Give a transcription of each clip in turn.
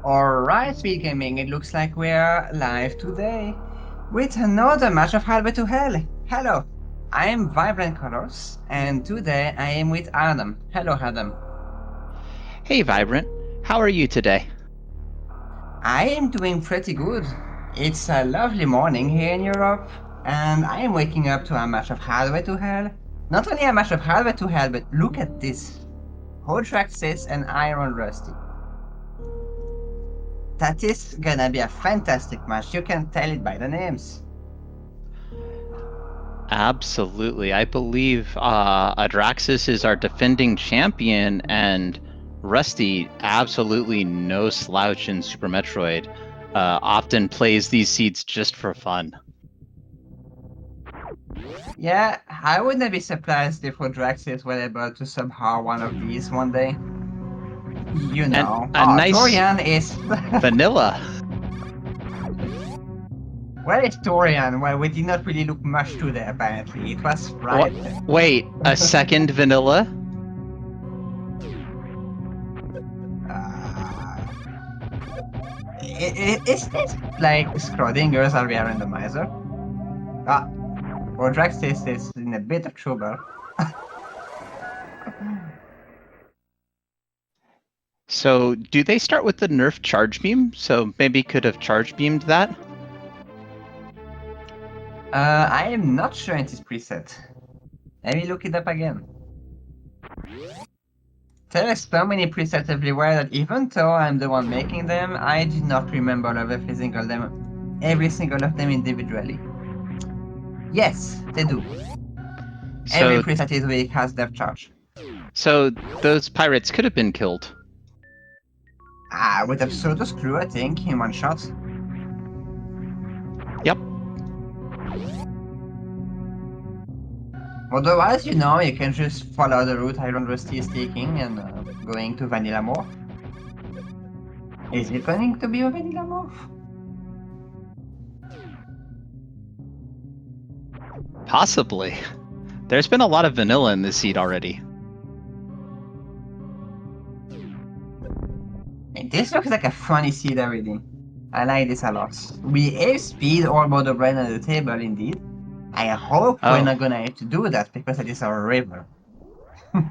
Alright, SpeedGaming, it looks like we're live today with another match of Hardway to Hell. Hello, I am Vibrant Colors, and today I am with Adam. Hello, Adam. Hey, Vibrant. How are you today? I am doing pretty good. It's a lovely morning here in Europe, and I am waking up to a match of Hardway to Hell. Not only a match of Hardway to Hell, but look at this. Audraxys and ironrusty. That is gonna be a fantastic match. You can tell it by the names. Absolutely. I believe Audraxys is our defending champion, and Rusty, absolutely no slouch in Super Metroid, often plays these seeds just for fun. Yeah, I wouldn't be surprised if Audraxys were able to somehow one of these one day. You And know. a Oh, nice Torian is... vanilla. Where is Torian? Well, we did not really look much today, apparently. It was What? Friday. Wait, a second vanilla? Is this like Schrodinger's are we a randomizer? Ah, Audraxys is in a bit of trouble. So, do they start with the nerf charge beam? So maybe could have charge beamed that? I am not sure it is preset. Let me look it up again. There are so many presets everywhere that even though I'm the one making them, I do not remember every single of them individually. Yes, they do. Every So, preset is weak has depth charge. so those pirates could have been killed. With Absurdo Screw, I think, in one shot. Yep. Otherwise, you know, you can just follow the route ironrusty is taking and going to Vanilla Morph. Is it going to be a Vanilla Morph? Possibly. There's been a lot of vanilla in this seed already. This looks like a funny seed already. I like this a lot. We have speed or mother brain on the table indeed. I hope we're not gonna have to do that because it is a river.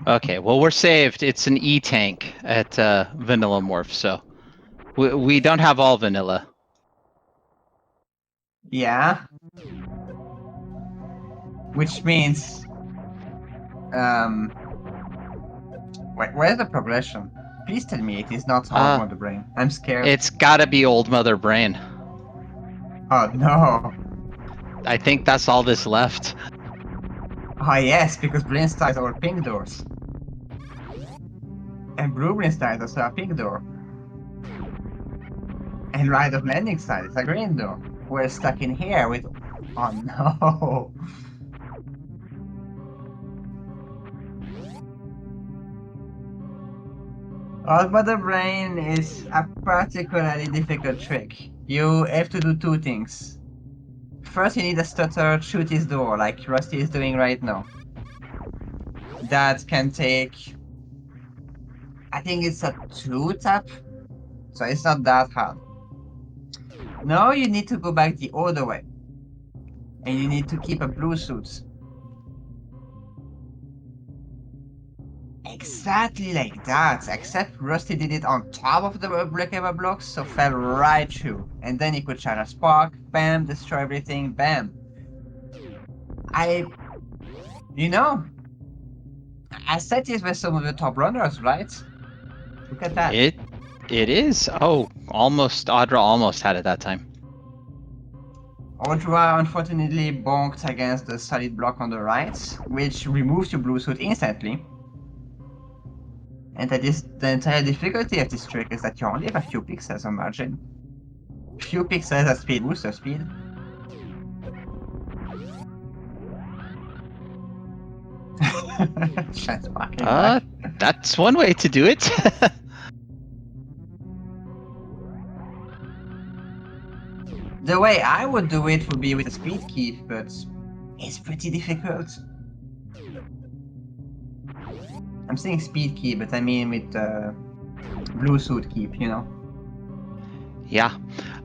Okay, well, we're saved. It's an E-tank at Vanilla Morph, so we don't have all vanilla. Yeah. Which means... where's the progression? Please tell me it is not all mother brain. I'm scared. It's gotta be old Mother Brain. Oh no. I think that's all that's left. Oh yes, because brain styles are pink doors. And blue brain styles also a pink door. And Ride of Landing side is a green door. We're stuck in here with... Oh no. Old Mother Brain is a particularly difficult trick. You have to do two things. First, you need a stutter shoot his door, like Rusty is doing right now. That can take... I think it's a 2-tap, so it's not that hard. Now you need to go back the other way. And you need to keep a blue suit. Exactly like that, except Rusty did it on top of the breakable blocks, so fell right through. And then he could shine a spark, bam, destroy everything, bam. You know, I said these were some of the top runners, right? Look at that. It is. Oh, Audra almost had it that time. Audra unfortunately bonked against the solid block on the right, which removes your blue suit instantly. And that is the entire difficulty of this trick, is that you only have a few pixels on margin. Few pixels at speed booster speed. That's one way to do it. The way I would do it would be with a speed keep, but it's pretty difficult. I'm saying speed keep, but I mean with blue suit keep, you know. Yeah.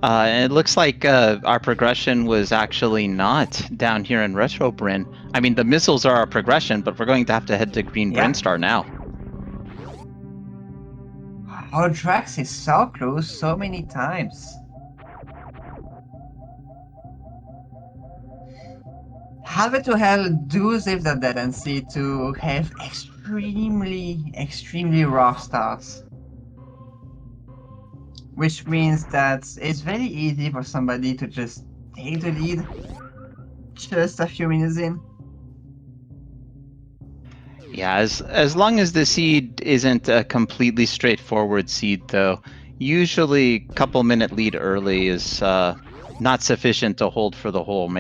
And it looks like our progression was actually not down here in Retro Bryn. I mean, the missiles are our progression, but we're going to have to head to Green Yeah. Brinstar now. Audraxys is so close so many times. Halfway to Hell do save the tendency to have extremely rough starts. Which means that it's very easy for somebody to just take the lead just a few minutes in. Yeah, as long as the seed isn't a completely straightforward seed, though, usually a couple-minute lead early is not sufficient to hold for the whole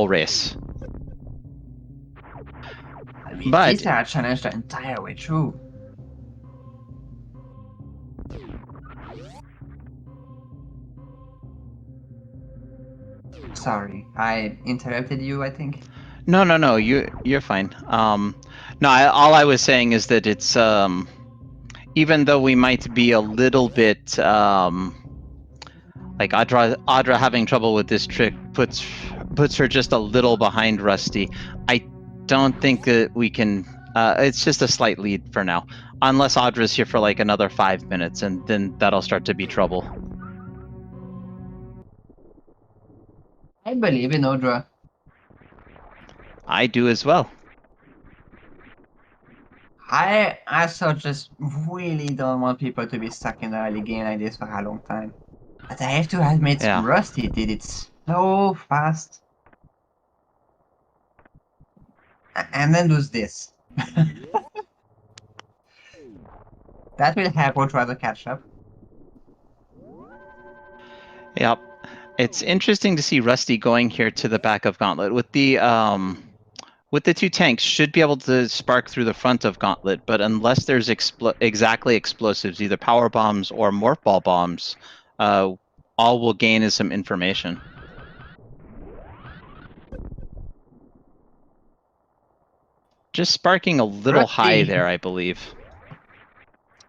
race. I mean, But these are challenged the entire way through. Sorry, I interrupted you, I think. no, you're fine. No, all I was saying is that it's even though we might be a little bit like Audra having trouble with this trick puts her just a little behind Rusty. I don't think that we can. It's just a slight lead for now, unless Audra's here for like another 5 minutes, and then that'll start to be trouble. I believe in Audra. I do as well. I also just really don't want people to be stuck in the early game like this for a long time. But I have to admit, Yeah. Rusty did it so fast. And then does this. That will help Audra to catch up. Yep. It's interesting to see Rusty going here to the back of Gauntlet with the two tanks should be able to spark through the front of Gauntlet, but unless there's exactly explosives, either power bombs or morph ball bombs, all we'll gain is some information. Just sparking a little high Rusty, there, I believe.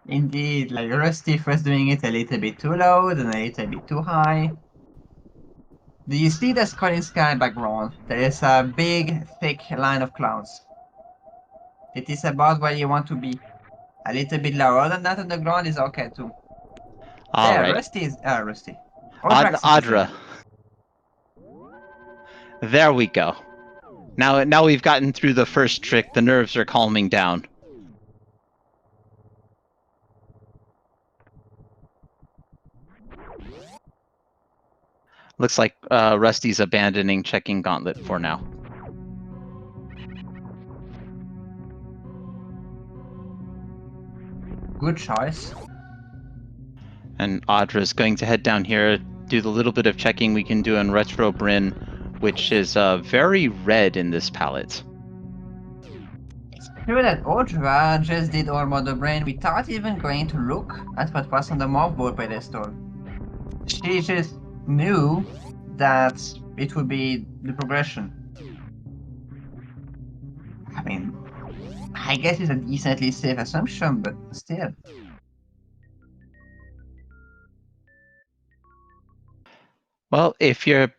indeed, like Rusty first doing it a little bit too low, then a little bit too high. Do you see the Sculling Sky background? There is a big, thick line of clouds. It is about where you want to be. A little bit lower than that on the ground is okay too. All There, right. Rusty. Audraxys is Audra. there. There we go. Now we've gotten through the first trick. The nerves are calming down. Looks like Rusty's abandoning checking Gauntlet for now. Good choice. And Audra's going to head down here, do the little bit of checking we can do in Retro Bryn, which is very red in this palette. It's true that Audra just did all Mother Brain without even going to look at what was on the mouthboard pedestal. She just knew that it would be the progression. I mean, I guess it's a decently safe assumption, but still. Well, if you're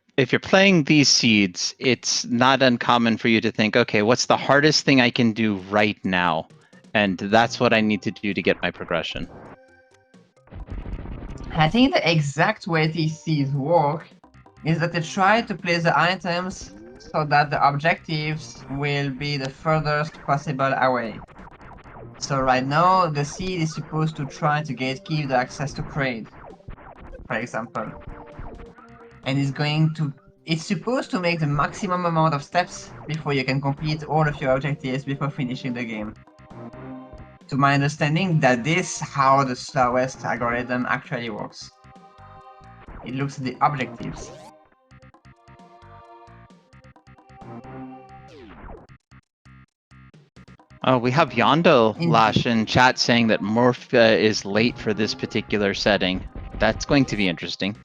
playing these seeds, it's not uncommon for you to think, okay, what's the hardest thing I can do right now? And that's what I need to do to get my progression. I think the exact way these seeds work is that they try to place the items so that the objectives will be the furthest possible away. So right now, the seed is supposed to try to gatekeep the access to Kraid, for example. And it's supposed to make the maximum amount of steps before you can complete all of your objectives before finishing the game. To my understanding, that is how the slowest algorithm actually works. It looks at the objectives. We have Yondo Indeed. Lash in chat saying that Morph is late for this particular setting. That's going to be interesting.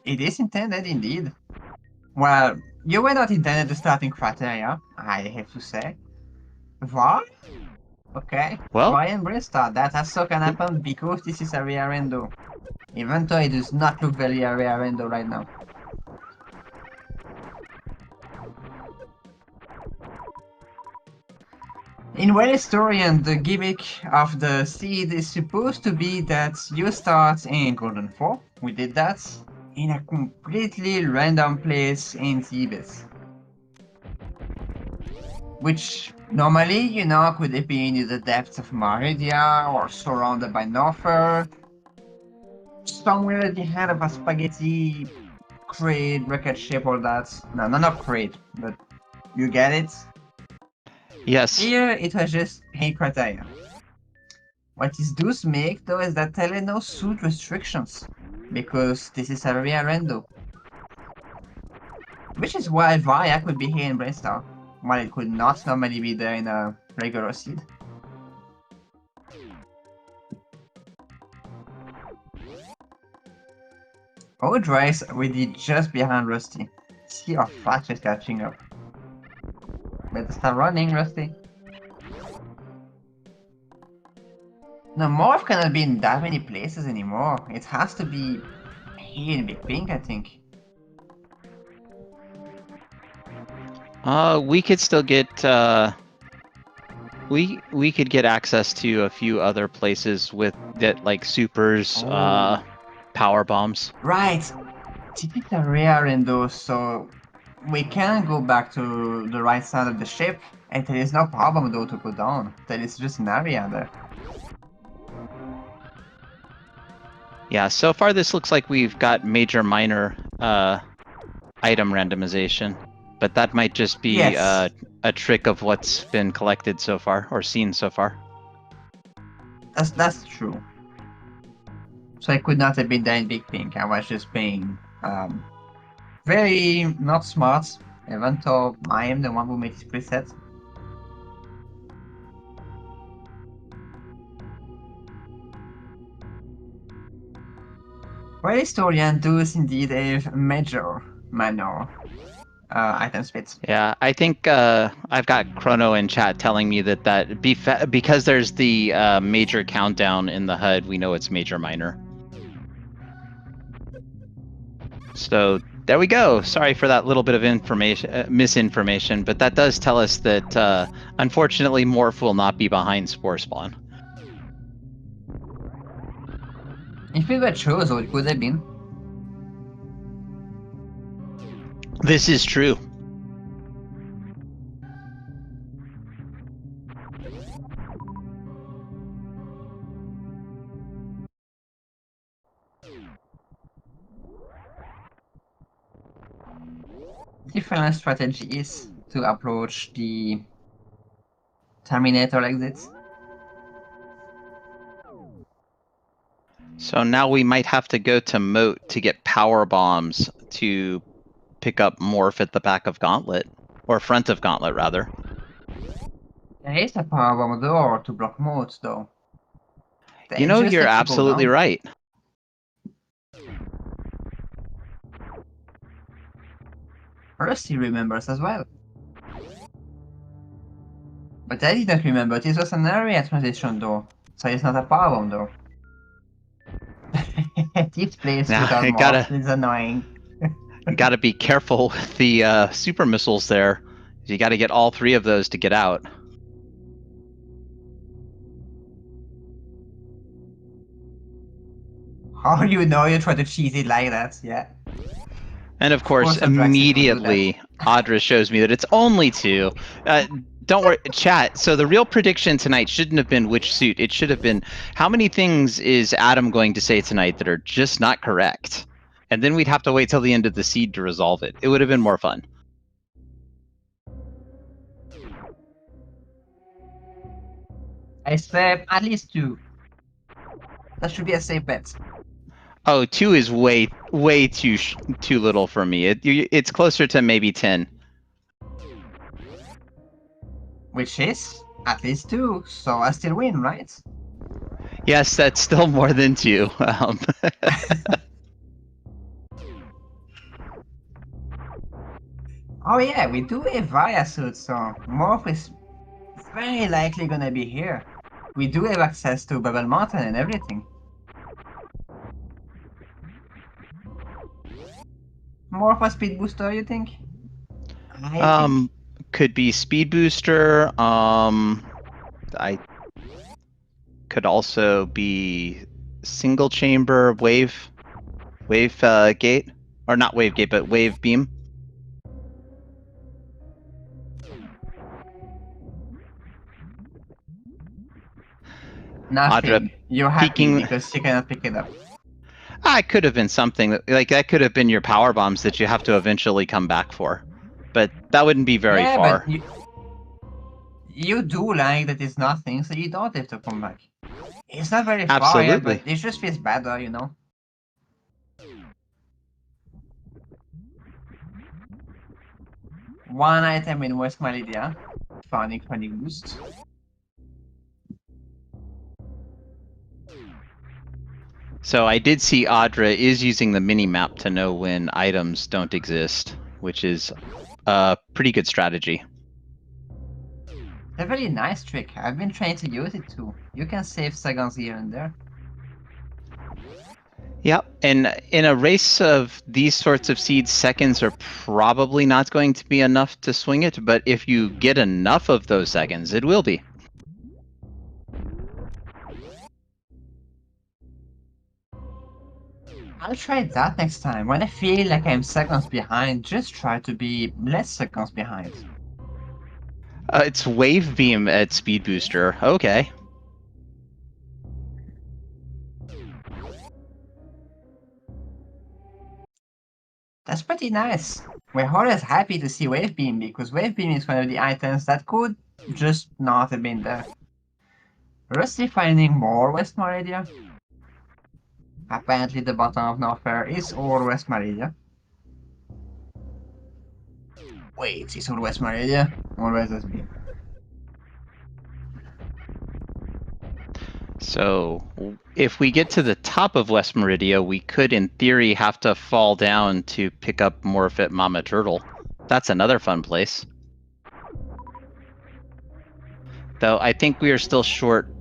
It is intended, indeed. Well, you were not intended to start in Crateria, I have to say. Why? Okay, Well, Ryan Bristol, that also can happen because this is a rare rendo. Even though it does not look very a rare rendo right now. In Story, the gimmick of the seed is supposed to be that you start in Golden 4. We did that in a completely random place in Thebes. Which normally, could it be in the depths of Maridia or surrounded by Norfolk, somewhere at the head of a spaghetti crate, rocket ship, or that. No, not crate, but you get it. yes. Here, it was just paint criteria. What this does make, though, is that there are no suit restrictions, because this is a rare rendo. Which is why Vaya could be here in Brainstar, while it could not normally be there in a regular seed. Audraxys already just behind Rusty. See how fast she's catching up. Better start running, Rusty. No, Morph cannot be in that many places anymore. It has to be here in Big Pink, I think. We could still get we could get access to a few other places with that like supers, Oh. power bombs. Right! This is a rare in those, so we can go back to the right side of the ship, and there is no problem though to go down. There is just an area there. Yeah, so far this looks like we've got major minor item randomization, but that might just be Yes, a trick of what's been collected so far or seen so far. that's true. So I could not have been there in Big Pink. I was just being very not smart, even though I am the one who made this preset. Well, historian does indeed have major minor item splits. Yeah, I think I've got Chrono in chat telling me that because there's the major countdown in the HUD, we know it's major minor. So there we go. Sorry for that little bit of misinformation, but that does tell us that unfortunately Morph will not be behind Spore Spawn. If it were Chozo, it could have been. This is true. Different strategies to approach the Terminator exits. So now we might have to go to Moat to get power bombs to pick up Morph at the back of Gauntlet, or front of Gauntlet rather. There is a power bomb door to block modes, though. You They know, just you're have to go absolutely down. right. Rusty remembers as well. But I didn't remember, this was an area transition door, so it's not a power bomb door. This place Now without I morphs is annoying. gotta be careful with the super missiles there. You got to get all three of those to get out. How you know you try to cheese it like that, yeah. And of course, Audraxys would do that. immediately Audra shows me that it's only two. Don't worry, chat. So the real prediction tonight shouldn't have been which suit. It should have been how many things is Adam going to say tonight that are just not correct? And then we'd have to wait till the end of the seed to resolve it. It would have been more fun. I said at least two. That should be a safe bet. Oh, two is way too little for me. It's closer to maybe 10. Which is at least two, so I still win, right? Yes, that's still more than two. Oh yeah, we do have Via suits, so Morph is very likely gonna be here. We do have access to Bubble Mountain and everything. More of a speed booster, you think? I think. Could be speed booster. I could also be single chamber wave gate, or not wave gate, but wave beam. Nothing. You're happy peeking. because you cannot pick it up. It could have been something that could have been your power bombs that you have to eventually come back for, but that wouldn't be very far. But you do like that it's nothing, so you don't have to come back. It's not very far, yeah, but it just feels better, you know. One item in West Malidia. Funny boost. So I did see Audra is using the mini-map to know when items don't exist, which is a pretty good strategy. A very nice trick. I've been trying to use it too. You can save seconds here and there. Yep, and in a race of these sorts of seeds, seconds are probably not going to be enough to swing it, but if you get enough of those seconds, it will be. I'll try that next time. When I feel like I'm seconds behind, just try to be less seconds behind. It's wave beam at speed booster. Okay. That's pretty nice. We're always happy to see wave beam because wave beam is one of the items that could just not have been there. Rusty finding more West Meridia? Apparently the bottom of nowhere is all West Meridia. Wait, it's all West Meridia? Always has been. So, if we get to the top of West Meridia, we could, in theory, have to fall down to pick up Morphit Mama Turtle. That's another fun place. Though I think we are still short.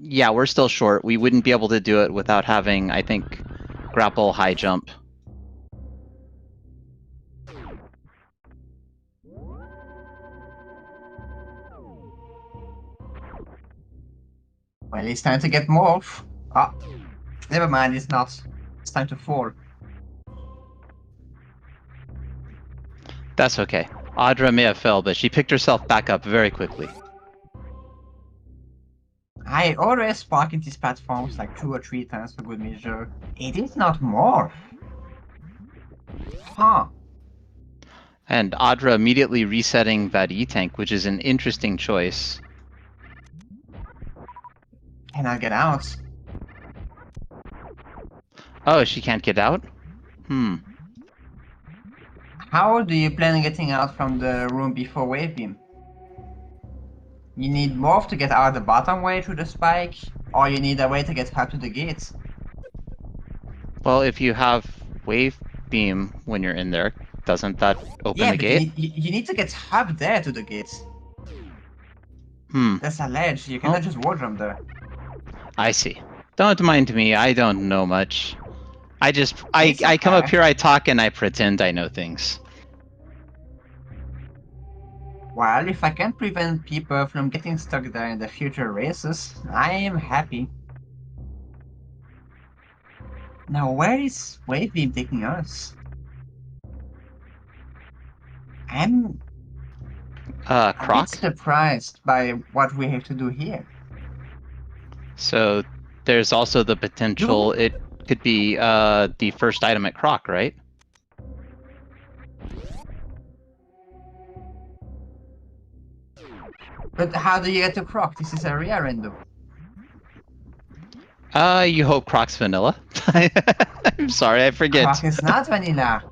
Yeah, we're still short. We wouldn't be able to do it without having, I think, grapple high jump. Well, it's time to get Morph. Ah, never mind, it's not. It's time to fall. That's okay. Audra may have fell, but she picked herself back up very quickly. I always spark in these platforms like 2 or 3 times for good measure. It is not Morph. Huh. And Audra immediately resetting that E-Tank, which is an interesting choice. Can I get out? Oh, she can't get out? How do you plan on getting out from the room before Wave Beam? You need Morph to get out the bottom way through the spike, or you need a way to get up to the gates? Well, if you have Wave Beam when you're in there, doesn't that open the gate? You need to get up there to the gates. There's a ledge, you cannot just wall jump there. I see. Don't mind me, I don't know much. I come up here, I talk, and I pretend I know things. Well, if I can prevent people from getting stuck there in the future races, I am happy. Now, where is Wave Beam taking us? I'm a bit surprised by what we have to do here. So there's also the potential it could be the first item at Croc, right? But how do you get to Croc? This is a rare random. You hope Croc's vanilla. I'm sorry, I forget. Croc is not vanilla.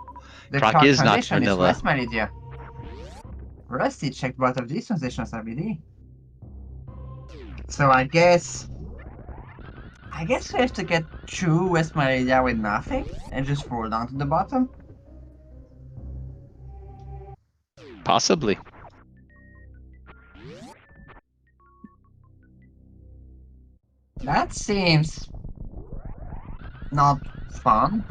The Croc is not transition vanilla. is West Meridia. Rusty checked both of these transitions RBD. So I guess we have to get through West Meridia with nothing and just fall down to the bottom? Possibly. That seems not fun.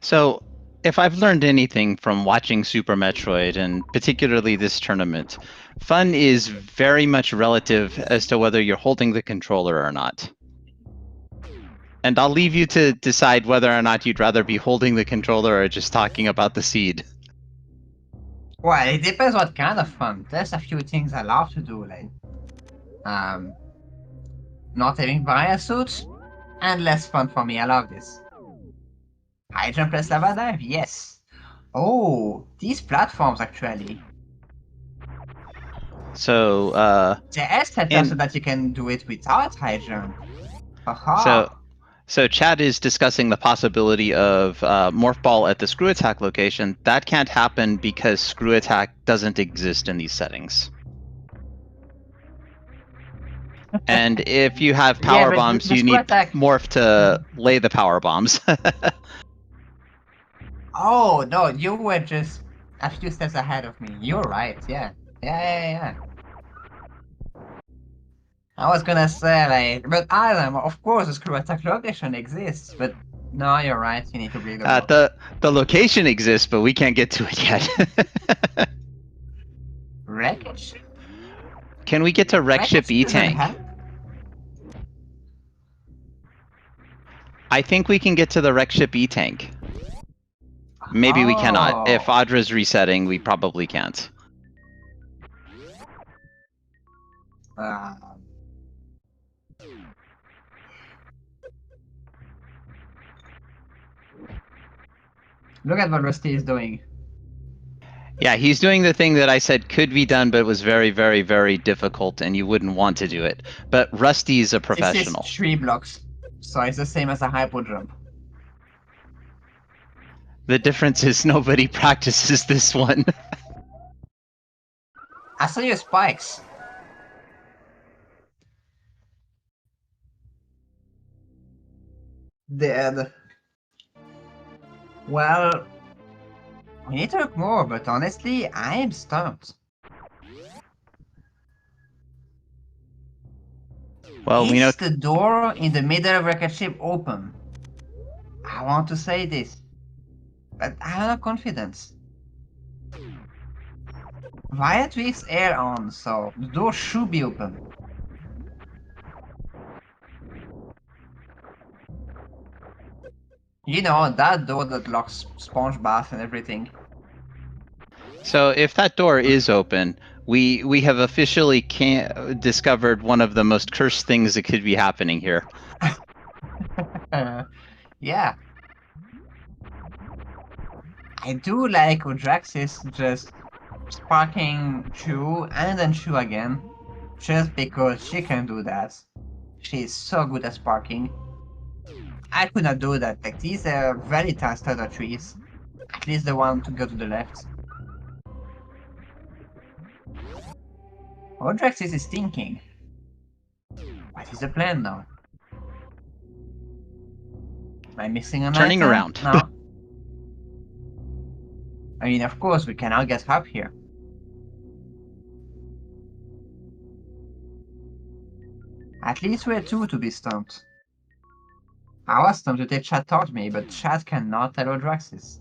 So, if I've learned anything from watching Super Metroid, and particularly this tournament, fun is very much relative as to whether you're holding the controller or not. And I'll leave you to decide whether or not you'd rather be holding the controller or just talking about the seed. Well, it depends what kind of fun. There's a few things I love to do, like um, not having fire suits, and less fun for me. I love this. High jump plus lava dive, yes. Oh, these platforms actually. So, The S setup so and that you can do it without high jump. so Haha. So Chad is discussing the possibility of Morph Ball at the Screw Attack location. That can't happen because Screw Attack doesn't exist in these settings. And if you have Yeah, power but bombs, the you screw need attack. Morph to lay the power bombs. Oh no, you were just a few steps ahead of me. You're right. Yeah. Yeah. I was gonna say like, but Adam, of course, the screw attack location exists, but no, you're right. You need to break the block. the location exists, but we can't get to it yet. Wreckage? Can we get to Wreck Ship Wreckage doesn't E-Tank? help. I think we can get to the Wreck Ship E-Tank. Maybe we cannot. If Oh. Audra's resetting, we probably can't. Uh, Look at what Rusty is doing. Yeah, he's doing the thing that I said could be done, but was very, very, very difficult, and you wouldn't want to do it. But Rusty's a This is professional. 3 blocks, so it's the same as a hypo jump. The difference is nobody practices this one. I saw your spikes. Dead. Well, we need to look more, but honestly, I am stumped. Well, we know. Is the door in the middle of Wreckage Ship open? I want to say this, but I have no confidence. Via Twix air on, so the door should be open. You know, that door that locks sponge bath and everything. So if that door is open, we have officially discovered one of the most cursed things that could be happening here. Yeah. I do like Audraxys just sparking Chew and then Chew again, just because she can do that. She's so good at sparking. I could not do that, like these are very fast other trees. At least the one to go to the left. Audraxys is thinking. What is the plan now? Am I missing an Turning item? around. No. I mean, of course, we cannot get up here. At least we're two to be stumped. I was stumped until Chad taught me, but Chad cannot tell Audraxys.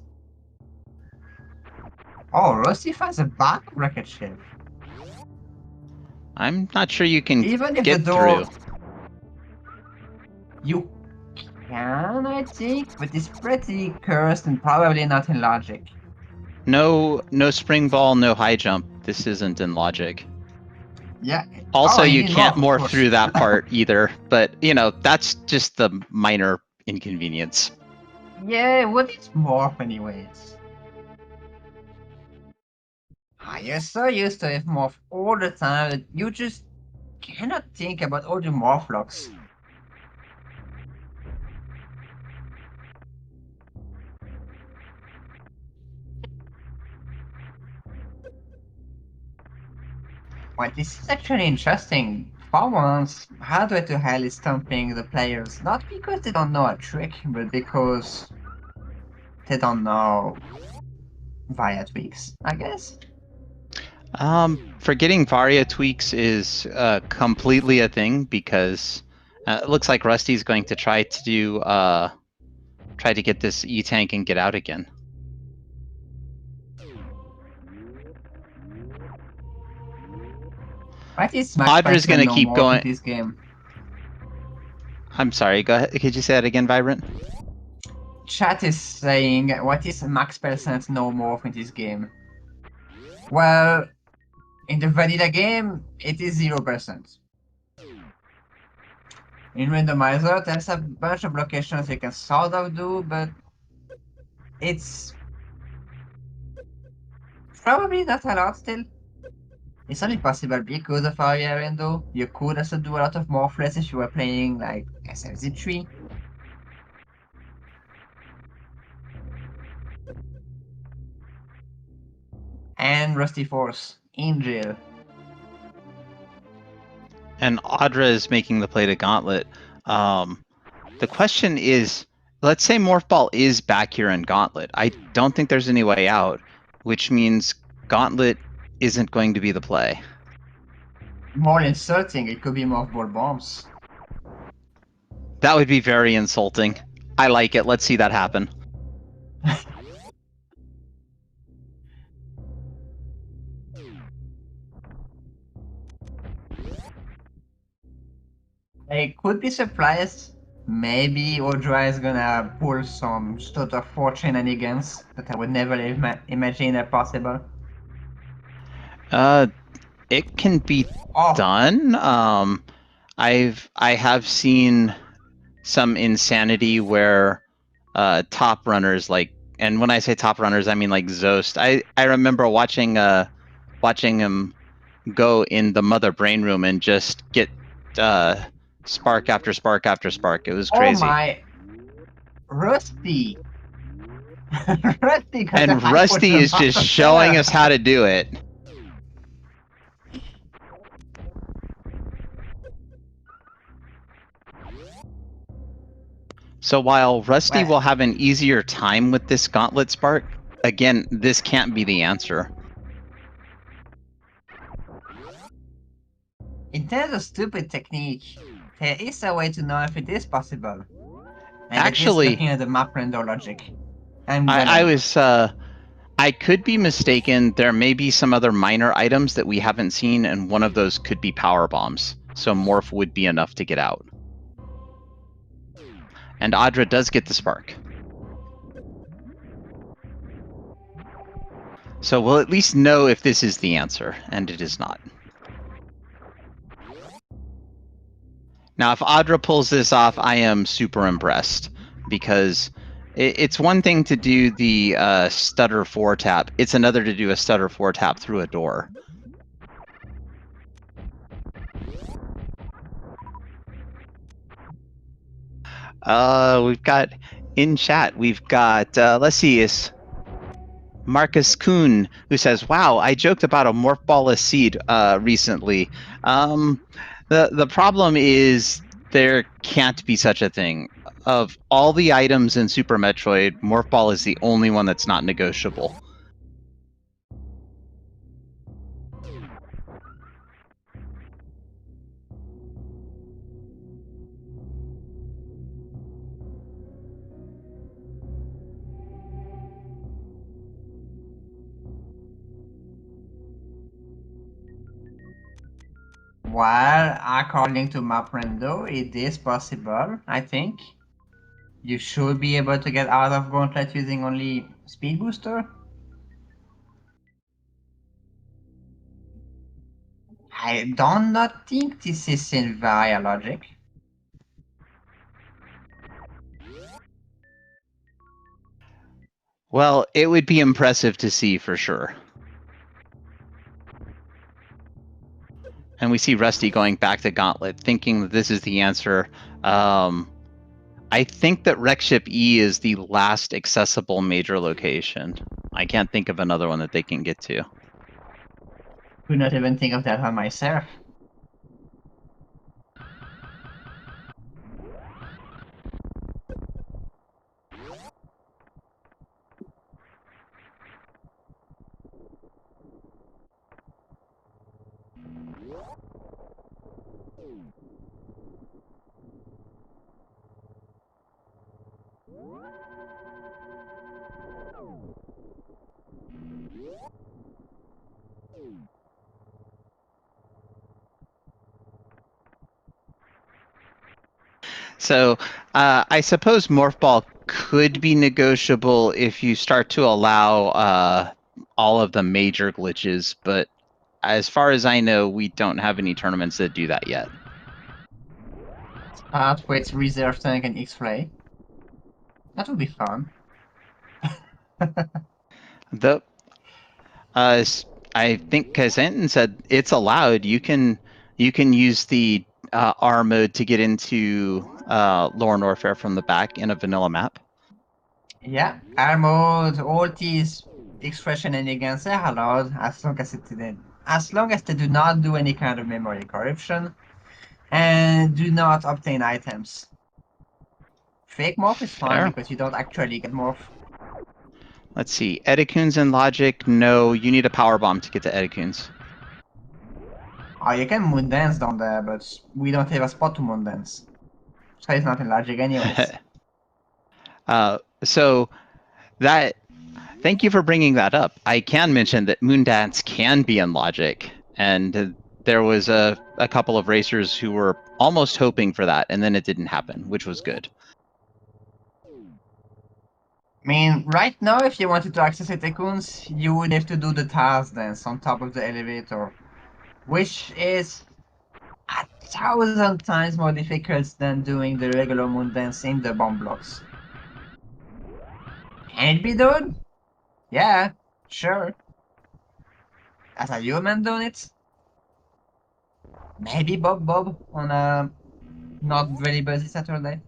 Oh, Rosif has a back rocket ship. I'm not sure you can Even if the get door... through. You can, I think, but it's pretty cursed and probably not in logic. No spring ball, no high jump. This isn't in logic. Yeah. Also, Oh, you need can't more, of morph course. through that part either. But that's just the minor inconvenience. Yeah, what is morph anyways? You're so used to it morph all the time that you just cannot think about all the morph locks. Well, this is actually interesting. For once, Hardway to Hell is stumping the players, not because they don't know a trick, but because they don't know via tweaks, I guess. Forgetting Varia tweaks is completely a thing because it looks like Rusty's going to try to get this E-tank and get out again. What is Max Audra's Personal gonna no keep more going. in this game? I'm sorry, go ahead. Could you say that again, Vibrant? Chat is saying, what is max percent no more in this game? Well, in the vanilla game, it is 0%. In Randomizer, there's a bunch of locations you can sort of do, but it's probably not a lot still. It's only possible because of our window. You could also do a lot of more threats if you were playing like SFZ3. And Rusty Force in jail. And Audra is making the play to Gauntlet. The question is, let's say Morph Ball is back here in Gauntlet. I don't think there's any way out, which means Gauntlet isn't going to be the play. More insulting, it could be mothball bombs. That would be very insulting. I like it. Let's see that happen. I could be surprised. Maybe Audra is gonna pull some sort of fortune shenanigans that I would never imagine are possible. It can be Oh, done. I have seen some insanity where top runners and when I say top runners, I mean like Zost. I remember watching him go in the mother brain room and just get spark after spark after spark. It was oh crazy. my. Rusty! Rusty got And the Rusty is just showing us how to do it. So while Rusty will have an easier time with this Gauntlet Spark, again, this can't be the answer. In terms of stupid technique, there is a way to know if it is possible. And it is Actually, looking at the map render logic. I could be mistaken. There may be some other minor items that we haven't seen, and one of those could be power bombs. So Morph would be enough to get out. And Audra does get the spark. So we'll at least know if this is the answer, and it is not. Now, if Audra pulls this off, I am super impressed, because it's one thing to do the stutter 4-tap. It's another to do a stutter 4-tap through a door. We've got in chat, we've got, let's see, is Marcus Kuhn, who says, wow, I joked about a morph ballless seed recently. The problem is there can't be such a thing. Of all the items in Super Metroid, Morph Ball is the only one that's not negotiable. Well, according to Maprendo, it is possible, I think. You should be able to get out of Gauntlet using only Speed Booster. I do not think this is in Varia logic. Well, it would be impressive to see for sure. And we see Rusty going back to Gauntlet, thinking that this is the answer. I think that Wreckship E is the last accessible major location. I can't think of another one that they can get to. Could not even think of that one myself. So I suppose Morph Ball could be negotiable if you start to allow all of the major glitches, but as far as I know, we don't have any tournaments that do that yet. Start with reserve tank and X-ray. That would be fun. The I think Kazanton said it's allowed. You can use the R mode to get into Lore and Warfare from the back in a vanilla map. Yeah, armor, all these extra shenanigans are allowed as long as they do not do any kind of memory corruption and do not obtain items. Fake morph is fine Fair. because you don't actually get morph. Let's see. Edicoons and Logic, no. You need a power bomb to get to Edicoons. Oh, you can moon dance down there, but we don't have a spot to moon dance. So it's not in logic anyways. So that thank you for bringing that up. I can mention that Moondance can be in Logic, and there was a couple of racers who were almost hoping for that, and then it didn't happen, which was good. I mean, right now, if you wanted to access Itacuns, you would have to do the task dance on top of the elevator, which is 1,000 times more difficult than doing the regular moon dance in the bomb blocks. Can it be done? Yeah, sure. As a human doing it? Maybe Bob on a not very busy Saturday.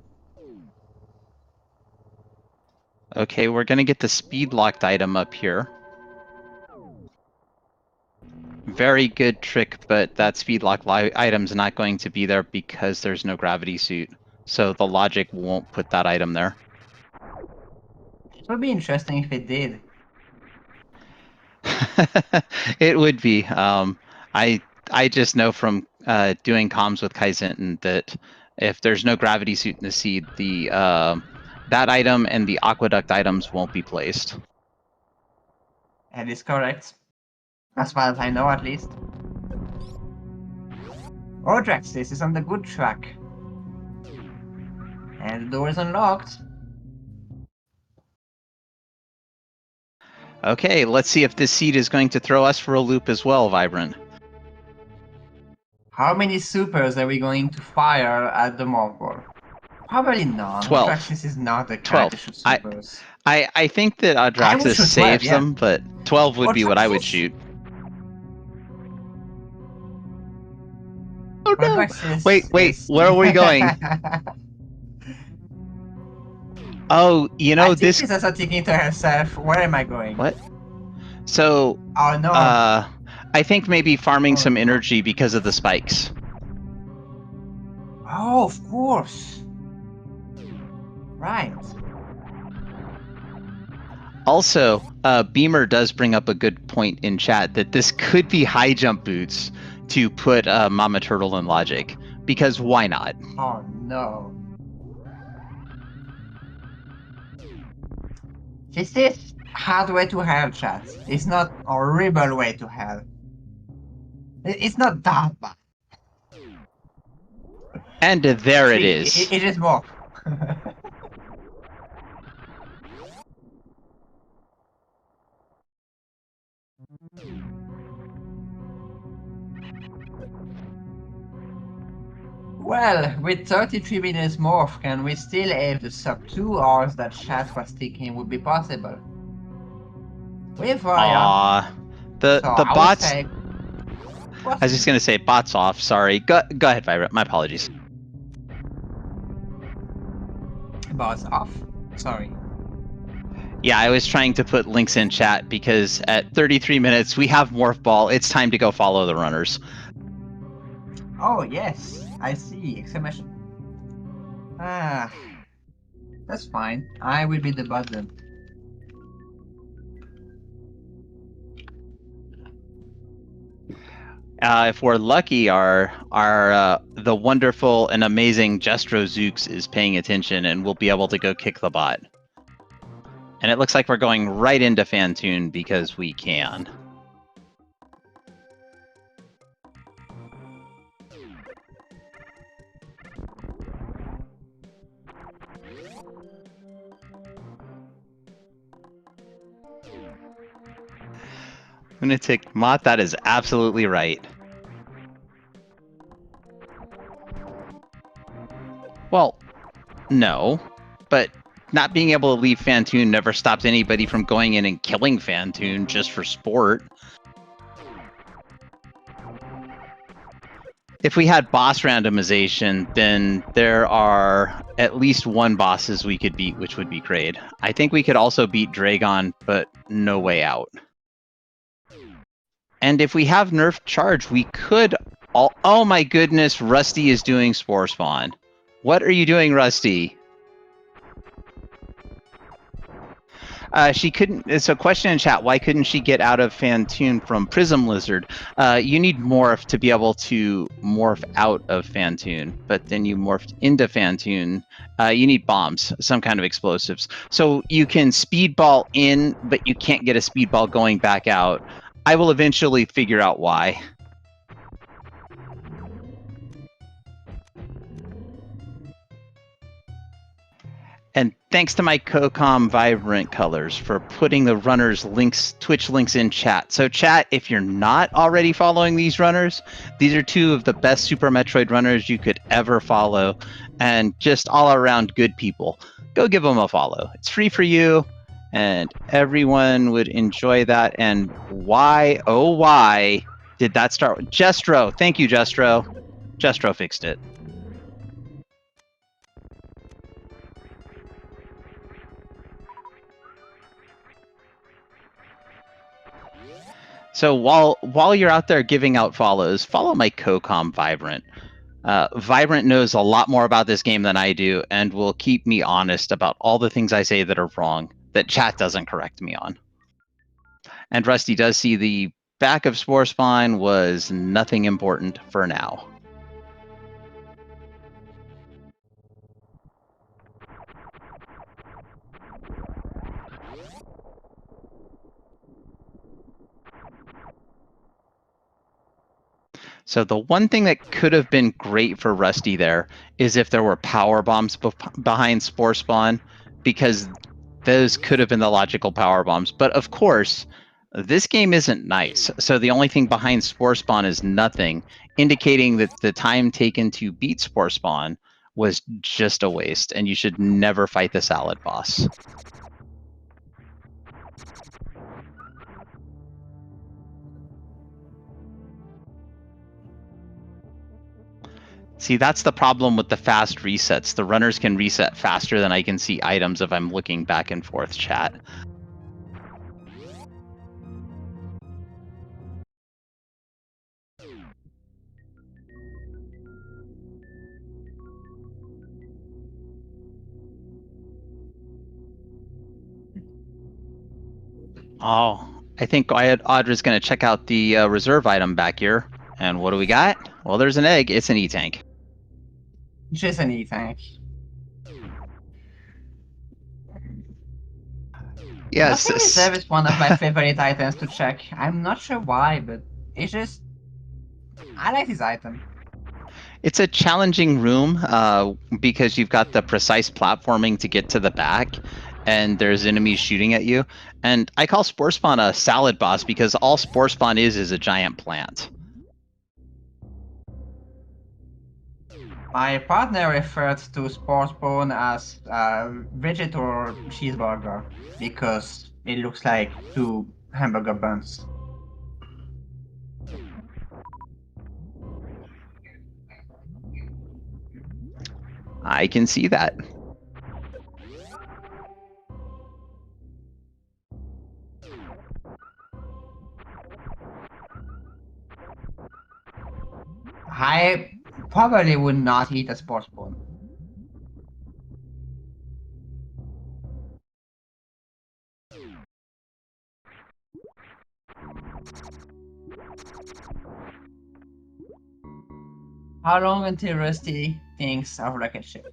Okay, we're going to get the speed locked item up here. Very good trick, but that speed lock item's not going to be there because there's no gravity suit. So the Logic won't put that item there. It would be interesting if it did. It would be. I just know from doing comms with Kaizen that if there's no gravity suit in the seed, the that item and the aqueduct items won't be placed. That is correct. As far as I know, at least. Audraxys is on the good track. And the door is unlocked. Okay, let's see if this seed is going to throw us for a loop as well, Vibrant. How many supers are we going to fire at the Mongol? Probably none. 12. Audraxys is not the kind 12. to shoot supers. I think that I would Audraxys shoot 12, saves yeah. them, but 12 would be what I would Audraxys? shoot. Oh no! Audraxys Wait, is... where are we going? Oh, you I know, think this... she's also thinking to herself, where am I going? What? So, Oh no. I think maybe farming Oh, some no. energy because of the spikes. Oh, of course. Right. Also, Beamer does bring up a good point in chat that this could be high jump boots to put Mama Turtle in Logic, because why not? Oh no. This is hard way to hell, chat. It's not a horrible way to hell. It's not that bad. And there it See, is. it is more. Well, with 33 minutes more, can we still have the sub 2 hours that chat was thinking would be possible? With Raya. Aww. The So I would bots... say... I was just going to say bots off, sorry. Go ahead, Vibrant. My apologies. Bots off? Sorry. Yeah, I was trying to put links in chat because at 33 minutes, we have Morph Ball. It's time to go follow the runners. Oh, yes. I see. Exclamation. Ah. That's fine. I will be the button. If we're lucky, our the wonderful and amazing Jestro Zooks is paying attention, and we'll be able to go kick the bot. And it looks like we're going right into Fantoon because we can. Lunatic Moth, that is absolutely right. Well, no, but not being able to leave Fantoon never stopped anybody from going in and killing Fantoon just for sport. If we had boss randomization, then there are at least one bosses we could beat, which would be great. I think we could also beat Dragon, but no way out. And if we have nerf charge, we could... Oh my goodness, Rusty is doing Spore Spawn. What are you doing, Rusty? She couldn't. So, question in chat: why couldn't she get out of Fantoon from Prism Lizard? You need morph to be able to morph out of Fantoon, but then you morphed into Fantoon. You need bombs, some kind of explosives. So you can speedball in, but you can't get a speedball going back out. I will eventually figure out why. And thanks to my CoCom Vibrant Colors for putting the runners' Twitch links in chat. So chat, if you're not already following these runners, these are two of the best Super Metroid runners you could ever follow, and just all around good people. Go give them a follow. It's free for you, and everyone would enjoy that. And why, oh why, did that start with Jestro? Thank you, Jestro. Jestro fixed it. So while you're out there giving out follows, follow my CoCom Vibrant. Vibrant knows a lot more about this game than I do, and will keep me honest about all the things I say that are wrong, that chat doesn't correct me on. And Rusty does see the back of Spore Spawn was nothing important for now. So the one thing that could have been great for Rusty there is if there were power bombs behind Spore Spawn, because those could have been the logical power bombs. But of course, this game isn't nice. So the only thing behind Spore Spawn is nothing, indicating that the time taken to beat Spore Spawn was just a waste, and you should never fight the salad boss. See, that's the problem with the fast resets. The runners can reset faster than I can see items if I'm looking back and forth, chat. Oh, I think Audra's going to check out the reserve item back here. And what do we got? Well, there's an egg. It's an E-Tank. Just an E-Tank. Yes. Nothing Reserve is one of my favorite items to check. I'm not sure why, but it's just... I like this item. It's a challenging room because you've got the precise platforming to get to the back, and there's enemies shooting at you. And I call Spore Spawn a salad boss because all Spore Spawn is a giant plant. My partner referred to Spore Spawn as vegetable cheeseburger because it looks like two hamburger buns. I can see that. I probably would not eat a Spore Spawn. How long until Rusty thinks of Wrecked Ship?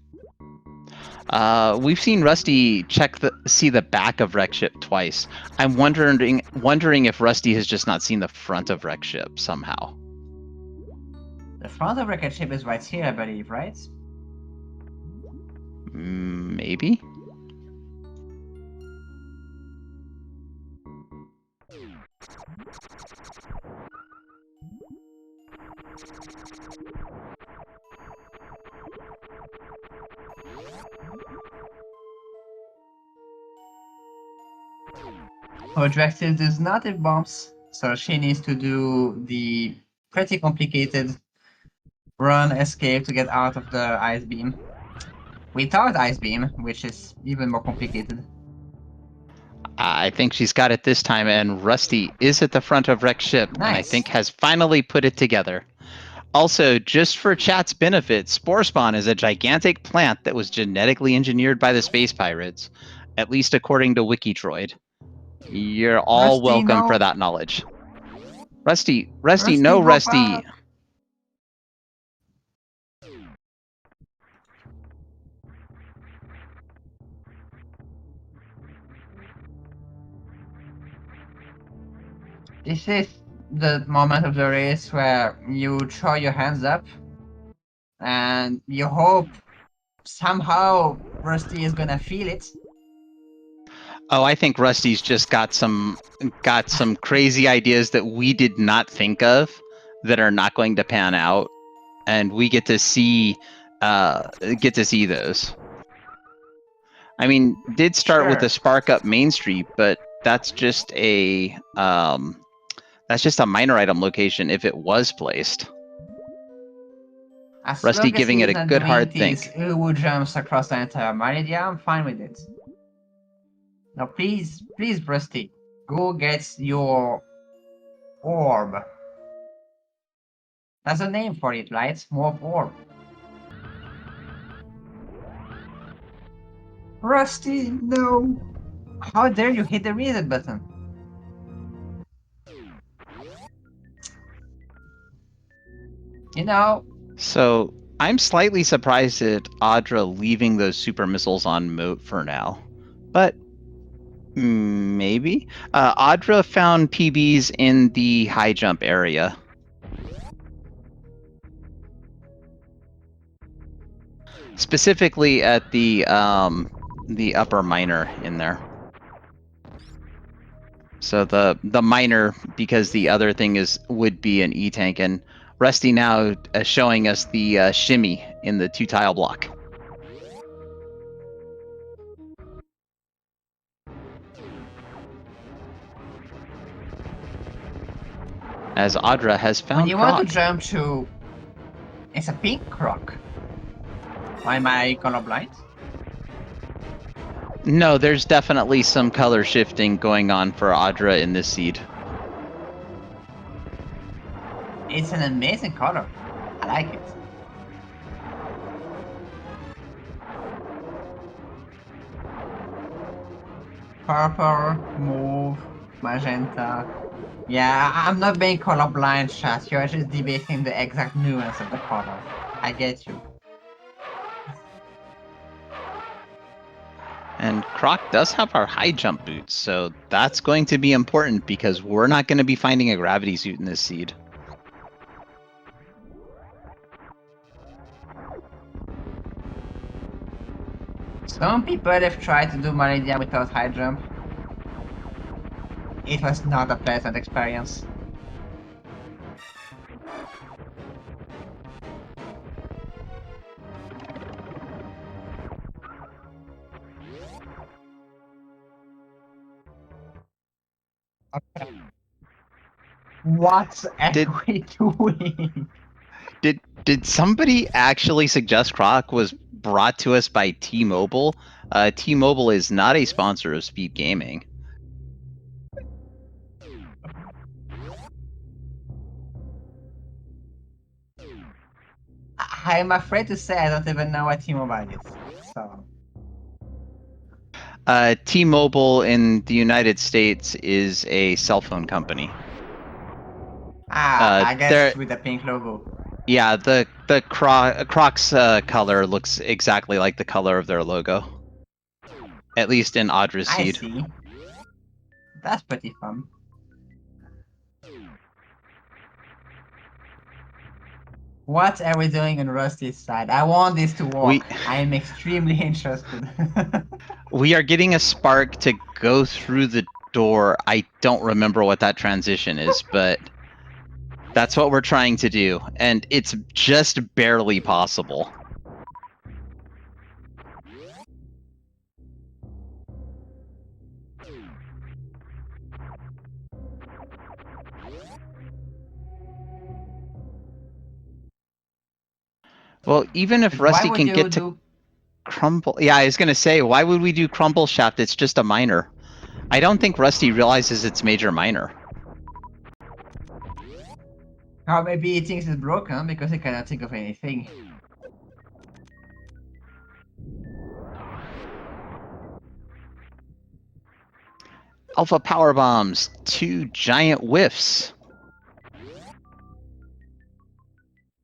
We've seen Rusty see the back of Wreck Ship twice. I'm wondering if Rusty has just not seen the front of Wreck Ship somehow. The front of Wrecked Ship is right here, I believe, right? Maybe? Audraxys does not have bombs, so she needs to do the pretty complicated run escape to get out of the ice beam. Without ice beam, which is even more complicated. I think she's got it this time, and Rusty is at the front of Rex ship, and I Nice. think has finally put it together. Also, just for chat's benefit, Spore Spawn is a gigantic plant that was genetically engineered by the space pirates, at least according to Wikitroid. You're all Rusty, welcome no. for that knowledge. Rusty, Rusty, no, go Rusty. back. This is the moment of the race where you throw your hands up and you hope somehow Rusty is gonna feel it. Oh, I think Rusty's just got some crazy ideas that we did not think of that are not going to pan out, and we get to see those. I mean, did start with Sure. a spark up Main Street, but that's just a minor item location if it was placed. As Rusty long as giving he it is a not good doing hard these think. Uwu jumps across the entire meridian, I'm fine with it. Now please, please Rusty, go get your orb. That's a name for it, right? Morph orb. Rusty, no! How dare you hit the reset button? You know... So I'm slightly surprised at Audra leaving those super missiles on Moat for now, but maybe. Audra found PBs in the high jump area. Specifically at the upper minor in there. So the minor, because the other thing would be an E-tank, and Rusty now showing us the shimmy in the 2-tile block. As Audra has found when you Croc. want to jump to... It's a pink croc. Why am I colorblind? No, there's definitely some color shifting going on for Audra in this seed. It's an amazing color. I like it. Purple, mauve, magenta. Yeah, I'm not being colorblind, chat. You're just debating the exact nuance of the color. I get you. And Croc does have our high jump boots, so that's going to be important because we're not going to be finding a gravity suit in this seed. Some people have tried to do Meridian without high jump. It was not a pleasant experience. Okay. What's we doing? Did somebody actually suggest Croc was brought to us by T-Mobile? T-Mobile is not a sponsor of SpeedGaming. I'm afraid to say I don't even know what T-Mobile is. So. T-Mobile in the United States is a cell phone company. I guess with the pink logo. Yeah, the Croc's color looks exactly like the color of their logo. At least in Audra's seed. I see. That's pretty fun. What are we doing on Rusty's side? I want this to work. I am extremely interested. We are getting a spark to go through the door. I don't remember what that transition is, but That's what we're trying to do, and it's just barely possible. Well, even if But why Rusty would can you get to do... Crumble... Yeah, I was going to say, why would we do Crumble Shaft? It's just a minor. I don't think Rusty realizes it's major minor. Or maybe he thinks it's broken because he cannot think of anything. Alpha Power Bombs, 2 giant whiffs.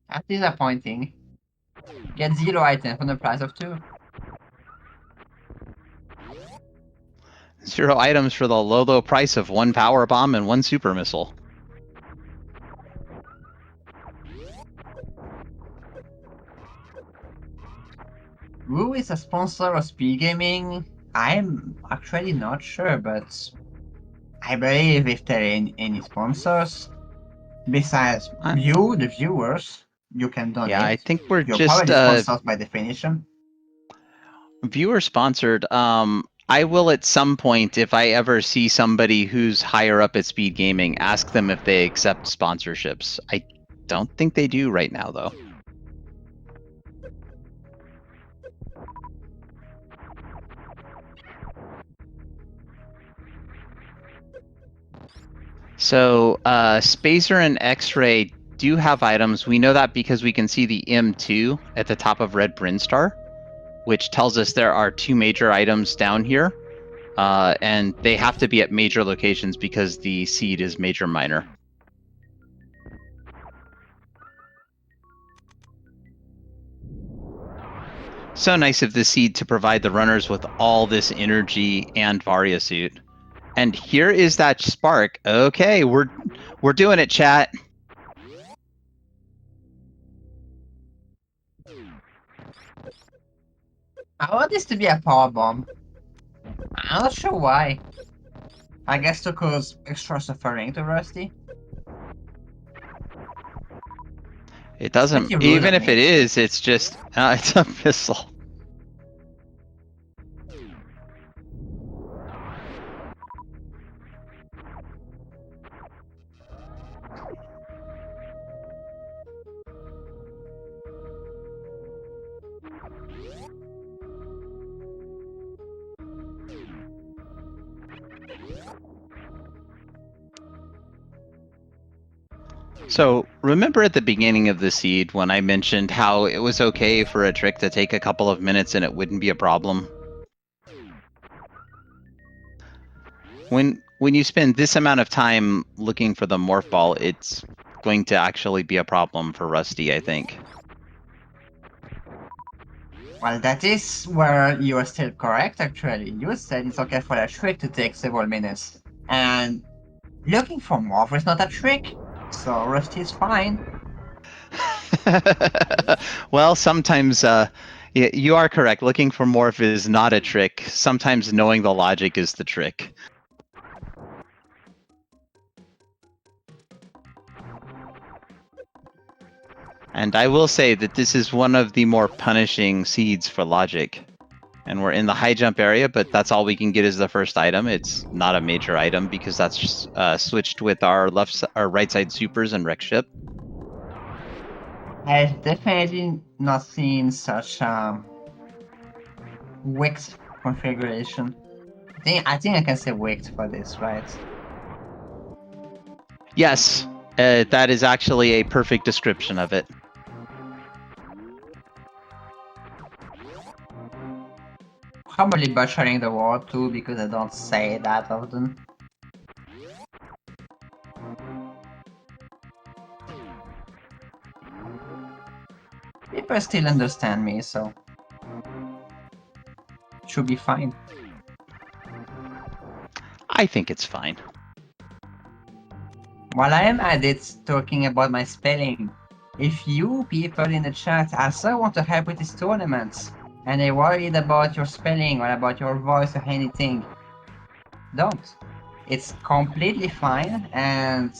That's disappointing. Get 0 items for the price of 2. 0 items for the low price of 1 Power Bomb and 1 Super Missile. Who is a sponsor of SpeedGaming? I'm actually not sure, but I believe if there are any sponsors, besides you, the viewers, you can donate. Yeah, I think we're You're just probably sponsors by definition. Viewer sponsored. I will at some point, if I ever see somebody who's higher up at SpeedGaming, ask them if they accept sponsorships. I don't think they do right now, though. So, Spacer and X-Ray do have items. We know that because we can see the M2 at the top of Red Brinstar, which tells us there are 2 major items down here. And they have to be at major locations because the seed is major minor. So nice of the seed to provide the runners with all this energy and Varia suit. And here is that spark. Okay, we're doing it, chat. I want this to be a power bomb. I'm not sure why. I guess to cause extra suffering to Rusty. It doesn't. Even if it is, it's just it's a missile. So remember at the beginning of the seed when I mentioned how it was okay for a trick to take a couple of minutes and it wouldn't be a problem? When you spend this amount of time looking for the morph ball, it's going to actually be a problem for Rusty, I think. Well, that is where you are still correct, actually. You said it's okay for a trick to take several minutes. And looking for morph is not a trick, so Rusty is fine. Well, sometimes you are correct. Looking for morph is not a trick. Sometimes knowing the logic is the trick. And I will say that this is one of the more punishing seeds for logic. And we're in the high jump area, but that's all we can get as the first item. It's not a major item because that's just switched with our right side supers and wreck ship. I've definitely not seen such wicked configuration. I think I can say wicked for this, right? Yes, that is actually a perfect description of it. Probably butchering the word too because I don't say it that often. People still understand me, so should be fine. I think it's fine. While I am at it talking about my spelling, if you people in the chat also want to help with these tournaments, and are worried about your spelling or about your voice or anything, don't. It's completely fine, and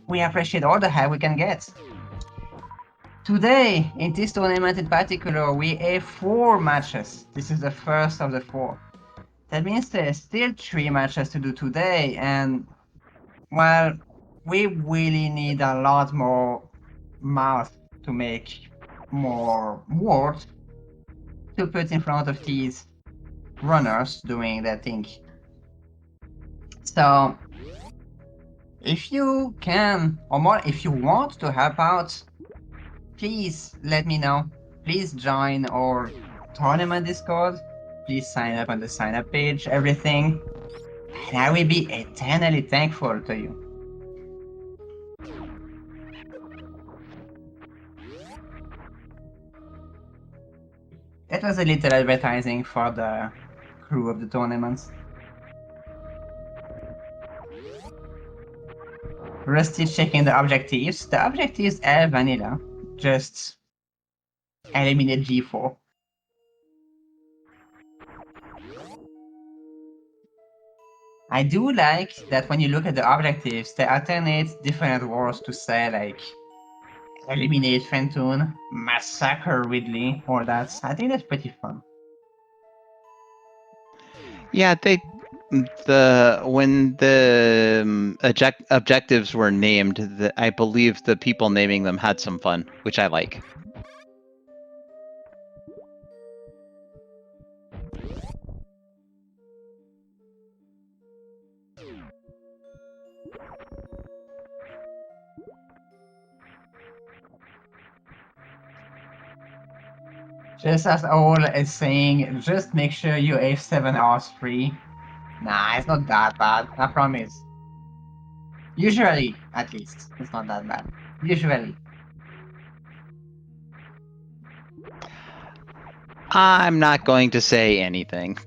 we appreciate all the help we can get. Today, in this tournament in particular, we have 4 matches. This is the first of the 4. That means there's still 3 matches to do today, and, well, we really need a lot more mouth to make more words to put in front of these runners doing their thing. So, if you can, or more, if you want to help out, please let me know. Please join our tournament Discord. Please sign up on the sign up page, everything. And I will be eternally thankful to you. That was a little advertising for the crew of the tournaments. Rusty checking the objectives. The objectives are vanilla. Just eliminate G4. I do like that when you look at the objectives, they alternate different words to say, like, eliminate Fentoon, massacre Ridley, or that. I think that's pretty fun. Yeah, when the objectives were named, I believe the people naming them had some fun, which I like. Just as all is saying, just make sure you have 7 hours free. Nah, it's not that bad, I promise. Usually, at least, it's not that bad. Usually. I'm not going to say anything.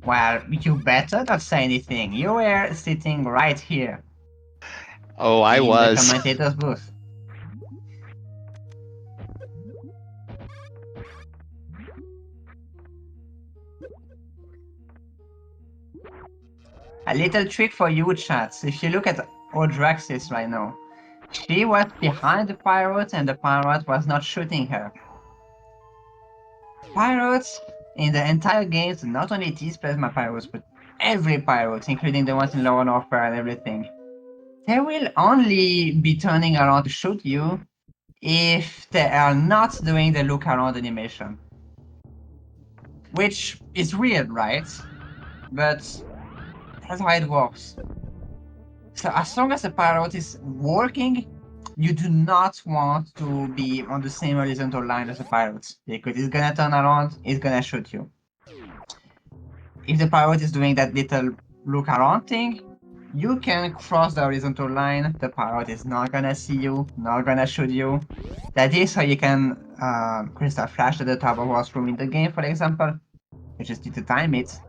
Well, you better not say anything. You were sitting right here. Oh, I in was. the commentator's booth. A little trick for you, chats. If you look at Audraxys right now, she was behind the pirate and the pirate was not shooting her. Pirates in the entire game, so not only these plasma pirates, but every pirate, including the ones in Lower Northfair and everything, they will only be turning around to shoot you if they are not doing the look around animation. Which is weird, right? But that's how it works. So as long as the pirate is working, you do not want to be on the same horizontal line as the pirate, because it's gonna turn around, it's gonna shoot you. If the pirate is doing that little look around thing, you can cross the horizontal line, the pirate is not gonna see you, not gonna shoot you. That is how you can crystal flash at the top of washroom in the game, for example. You just need to time it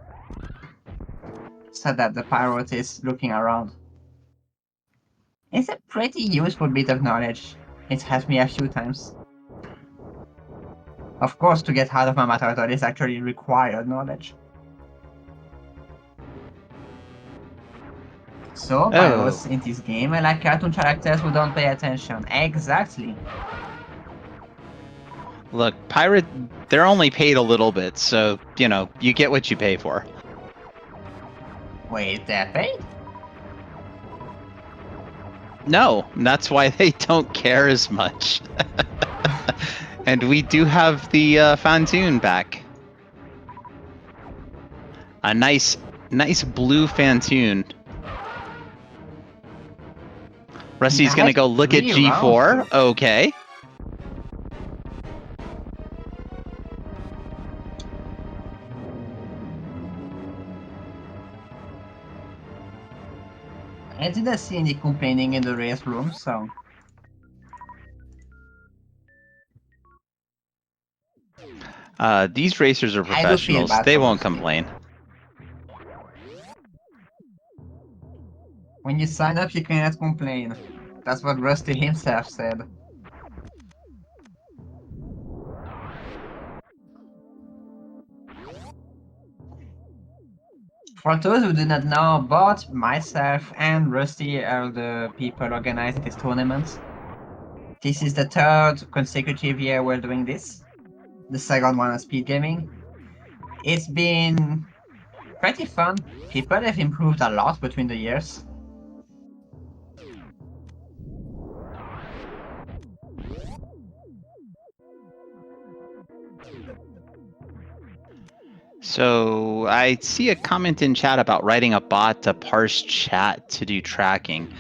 so that the pirate is looking around. It's a pretty useful bit of knowledge. It helped me a few times. Of course, to get out of my territory is actually required knowledge. So, pirates in this game are like cartoon characters who don't pay attention. Exactly. Look, pirate, they're only paid a little bit, so, you know, you get what you pay for. Wait, they're paid? No, that's why they don't care as much. And we do have the Fantoon back. A nice blue Fantoon. Rusty's gonna go look at G4. Okay. I didn't see any complaining in the race room, so... These racers are professionals. They won't complain. When you sign up, you cannot complain. That's what Rusty himself said. For those who do not know, both myself and Rusty are the people organizing this tournament. This is the third consecutive year we're doing this. The second one is SpeedGaming. It's been pretty fun. People have improved a lot between the years. So I see a comment in chat about writing a bot to parse chat to do tracking.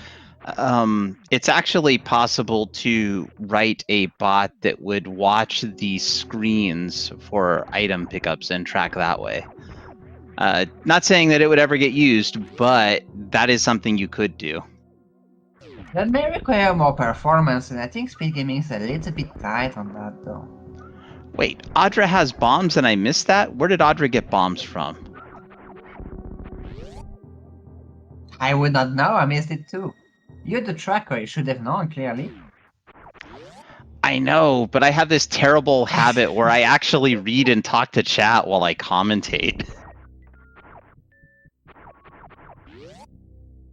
It's actually possible to write a bot that would watch the screens for item pickups and track that way. Not saying that it would ever get used, but that is something you could do. That may require more performance, and I think SpeedGaming is a little bit tight on that though. Wait, Audra has bombs and I missed that? Where did Audra get bombs from? I would not know, I missed it too. You're the tracker, you should have known clearly. I know, but I have this terrible habit where I actually read and talk to chat while I commentate.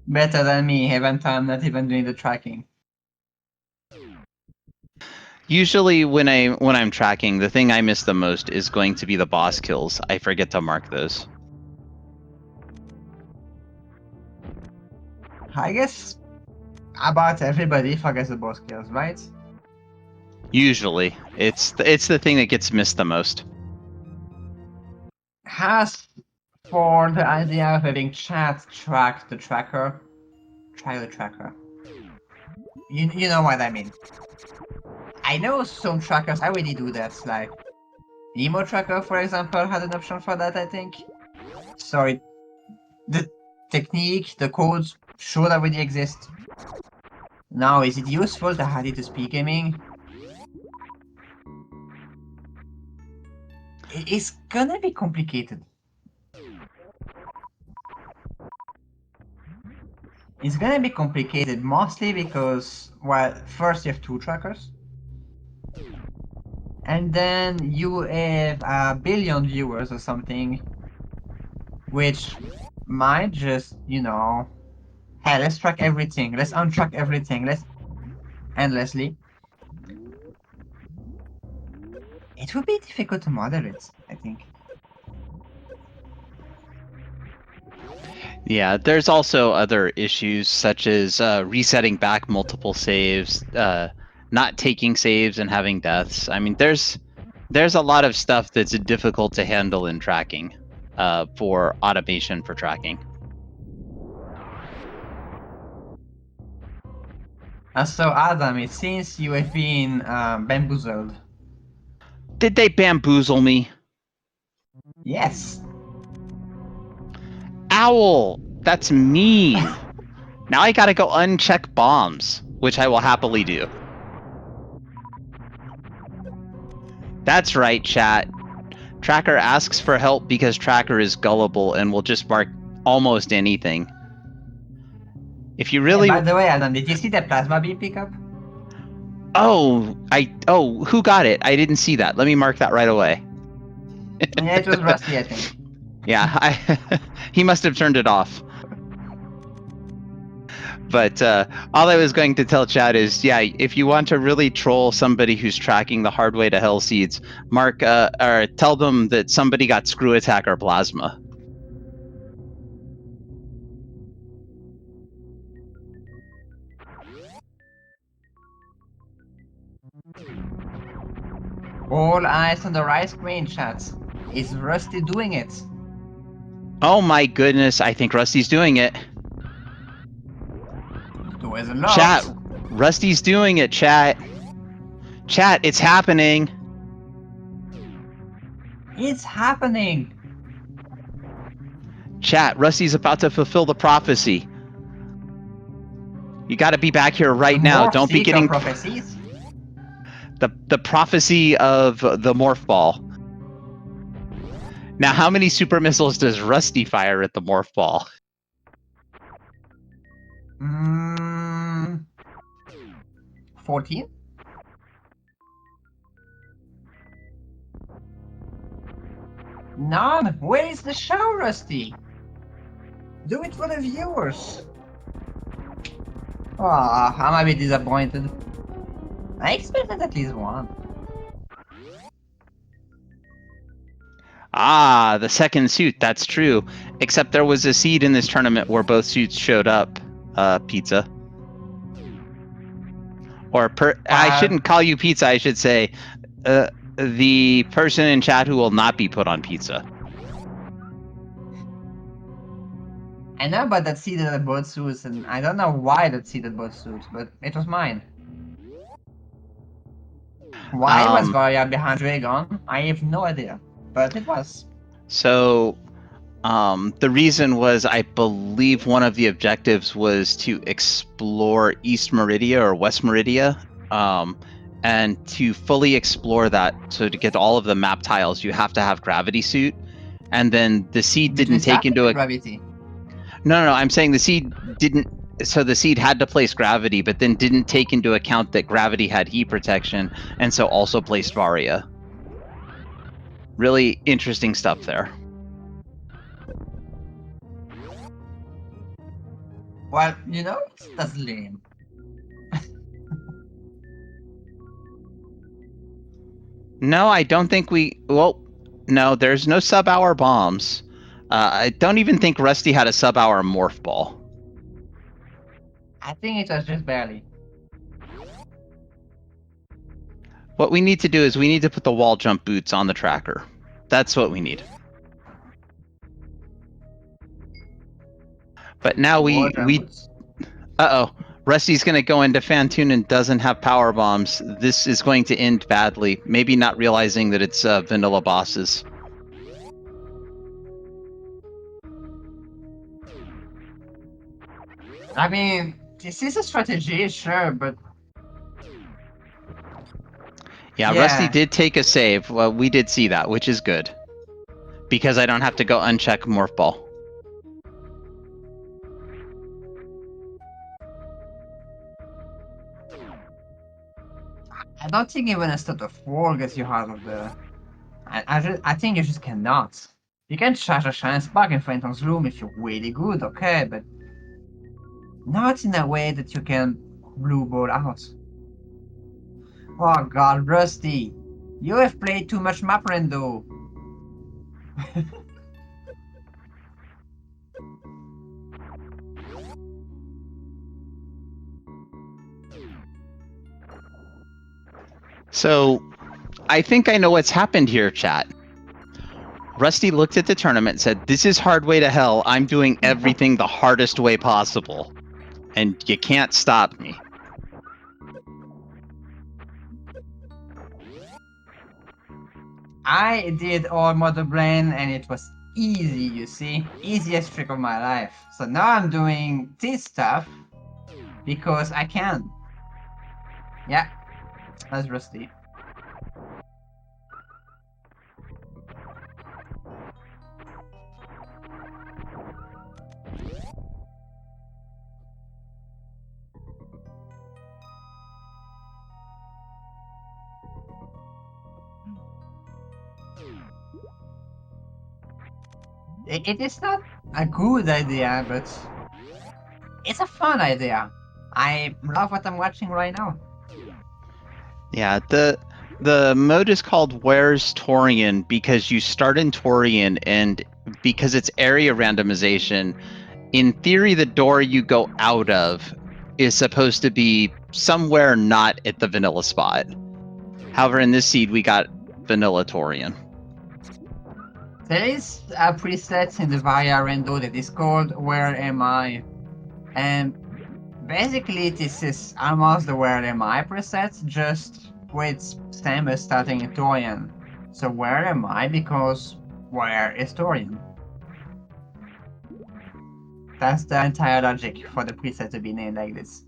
Better than me, haven't I? I'm not even doing the tracking. Usually when I'm tracking, the thing I miss the most is going to be the boss kills. I forget to mark those. I guess about everybody forgets the boss kills, right? Usually. It's the thing that gets missed the most. As for the idea of having chat track the tracker, try the tracker. You know what I mean. I know some trackers already do that, like Emo Tracker, for example, had an option for that, I think. So the technique, the codes should already exist. Now, is it useful to add it to SpeedGaming? It's gonna be complicated. It's gonna be complicated mostly because, well, first you have two trackers. And then you have a billion viewers or something, which might just, hey, let's track everything, let's untrack everything, let's endlessly. It would be difficult to model it, I think. Yeah, there's also other issues such as resetting back multiple saves, not taking saves and having deaths. I mean, there's a lot of stuff that's difficult to handle in tracking for automation for tracking. So Adam, it seems you have been bamboozled. Did they bamboozle me? Yes. Owl, that's mean. Now I gotta go uncheck bombs, which I will happily do. That's right, chat. Tracker asks for help because Tracker is gullible and will just mark almost anything. If you really... By the way, Adam, did you see the plasma beam pickup? Oh, who got it? I didn't see that. Let me mark that right away. Yeah, it was Rusty, I think. Yeah, he must have turned it off. But all I was going to tell chat is, yeah, if you want to really troll somebody who's tracking the hard way to hell seeds, mark or tell them that somebody got screw attack or plasma. All eyes on the right screen, chat. Is Rusty doing it? Oh my goodness, I think Rusty's doing it. Door is unlocked. Chat, Rusty's doing it, chat. Chat, it's happening. It's happening. Chat, Rusty's about to fulfill the prophecy. You got to be back here right now. Don't be getting prophecies. The prophecy of the morph ball. Now, how many super missiles does Rusty fire at the morph ball? 14? None. Where is the show, Rusty? Do it for the viewers. Oh, I might be disappointed. I expected at least one. Ah, the second suit, that's true. Except there was a seed in this tournament where both suits showed up, Pizza. Or I shouldn't call you Pizza, I should say the person in chat who will not be put on pizza. I know about that seed that both suits, and I don't know why that seed that both suits, but it was mine. Why was Varia behind Dragon? I have no idea, but it was. So, the reason was, I believe one of the objectives was to explore East Meridia or West Meridia, and to fully explore that, so to get all of the map tiles, you have to have gravity suit, and then the seed didn't take into gravity. No, I'm saying the seed didn't. So the seed had to place gravity, but then didn't take into account that gravity had heat protection, and so also placed Varia. Really interesting stuff there. Well, you know, that's lame. No, I don't think we. Well, no, there's no sub-hour bombs. I don't even think Rusty had a sub-hour morph ball. I think it was just barely. What we need to do is we need to put the wall jump boots on the tracker. That's what we need. But now uh-oh. Rusty's going to go into Fantoon and doesn't have power bombs. This is going to end badly. Maybe not realizing that it's vanilla bosses. I mean, this is a strategy, sure, but... Yeah, Rusty did take a save. Well, we did see that, which is good. Because I don't have to go uncheck Morph Ball. I don't think even a stat of 4 gets you out of the... I think you just cannot. You can charge a Shine Spark in Phantom's room if you're really good, okay, but... not in a way that you can blue ball out. Oh god, Rusty! You have played too much map rando! So, I think I know what's happened here, chat. Rusty looked at the tournament and said, "This is hard way to hell. I'm doing everything the hardest way possible. And you can't stop me." I did all Mother Brain and it was easy, you see? Easiest trick of my life. So now I'm doing this stuff because I can. Yeah, that's Rusty. It is not a good idea, but it's a fun idea. I love what I'm watching right now. Yeah, the mode is called Where's Torian because you start in Torian, and because it's area randomization, in theory the door you go out of is supposed to be somewhere not at the vanilla spot. However, in this seed we got vanilla Torian. There is a preset in the Varia Rendo that is called Where Am I? And basically this is almost the Where Am I preset, just with Samus starting in Torian. So where am I? Because where is Torian? That's the entire logic for the preset to be named like this.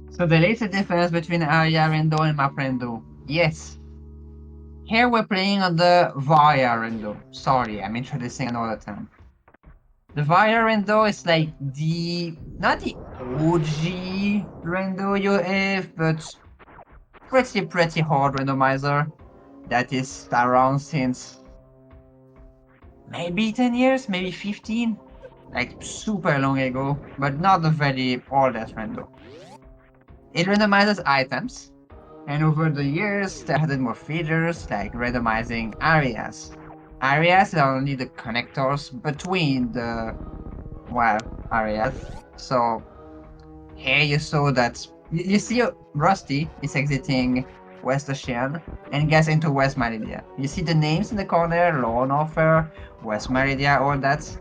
So there is a difference between area rendo and map rendo. Yes. Here we're playing on the Varia rendo. Sorry, I'm introducing another term. The Via Rando is like not the OG Rando you have, but pretty hard randomizer that is around since maybe 10 years, maybe 15, like super long ago, but not a very oldest rando. It randomizes items, and over the years they added more features like randomizing areas. Areas are only the connectors between the, well, areas. So here you saw that you see Rusty is exiting West Ocean and gets into West Meridia. You see the names in the corner, Lone Offer, West Meridia, all that.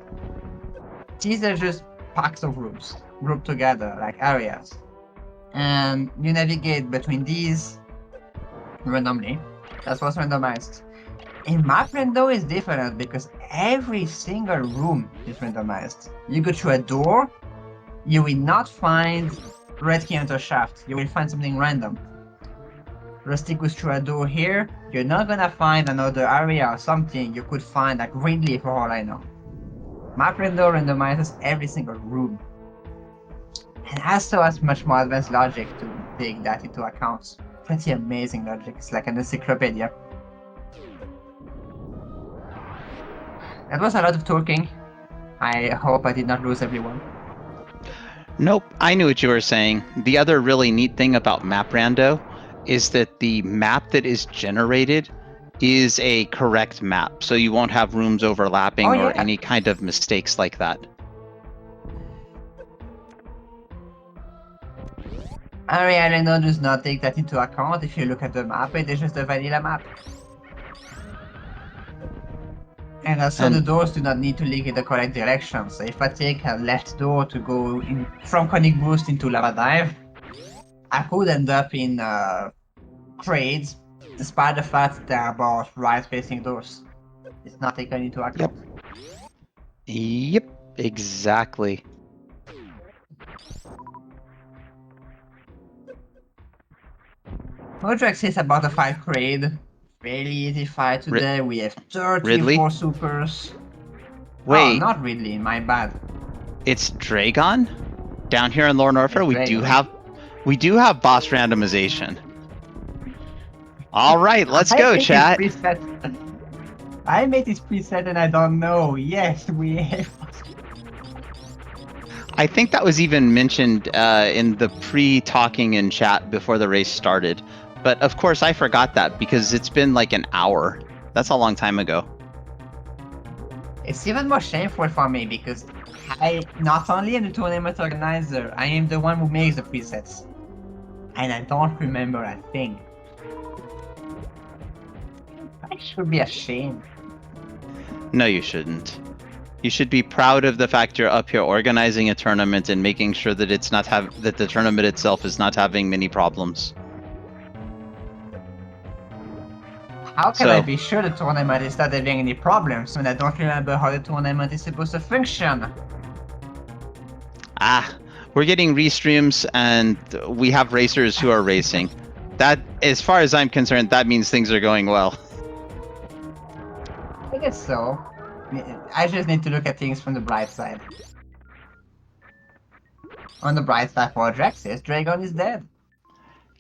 These are just packs of rooms grouped together like areas. And you navigate between these randomly. That's what's randomized. In map rando is different because every single room is randomized. You go through a door, you will not find red key enter shaft. You will find something random. Rusty goes through a door here, you're not gonna find another area or something. You could find like Ridley for all I know. Map rando randomizes every single room. And also has much more advanced logic to take that into account. Pretty amazing logic. It's like an encyclopedia. That was a lot of talking. I hope I did not lose everyone. Nope, I knew what you were saying. The other really neat thing about map rando is that the map that is generated is a correct map, so you won't have rooms overlapping or any kind of mistakes like that. Area rando does not take that into account. If you look at the map, it is just a vanilla map. And also the doors do not need to leak in the correct direction. So if I take a left door to go in from Conic Boost into Lava Dive, I could end up in trades, despite the fact they are both right-facing doors. It's not taken into account. Yep, exactly. Audraxys is about a 5 grade. Very easy fight today. We have 34 supers. Wait. Oh, not Ridley, my bad. It's Dragon? Down here in Lore Norfair, we do have boss randomization. Alright, let's go, chat. I made this preset and I don't know. Yes, we have. I think that was even mentioned in the pre-talking in chat before the race started. But of course I forgot that because it's been like an hour. That's a long time ago. It's even more shameful for me because I not only am the tournament organizer, I am the one who makes the presets. And I don't remember a thing. I should be ashamed. No, you shouldn't. You should be proud of the fact you're up here organizing a tournament and making sure that it's not that the tournament itself is not having many problems. How can I be sure the tournament is not having any problems when I don't remember how the tournament is supposed to function? We're getting restreams and we have racers who are racing. That, as far as I'm concerned, that means things are going well. I guess so. I just need to look at things from the bright side. On the bright side for Audraxys, Dragon is dead.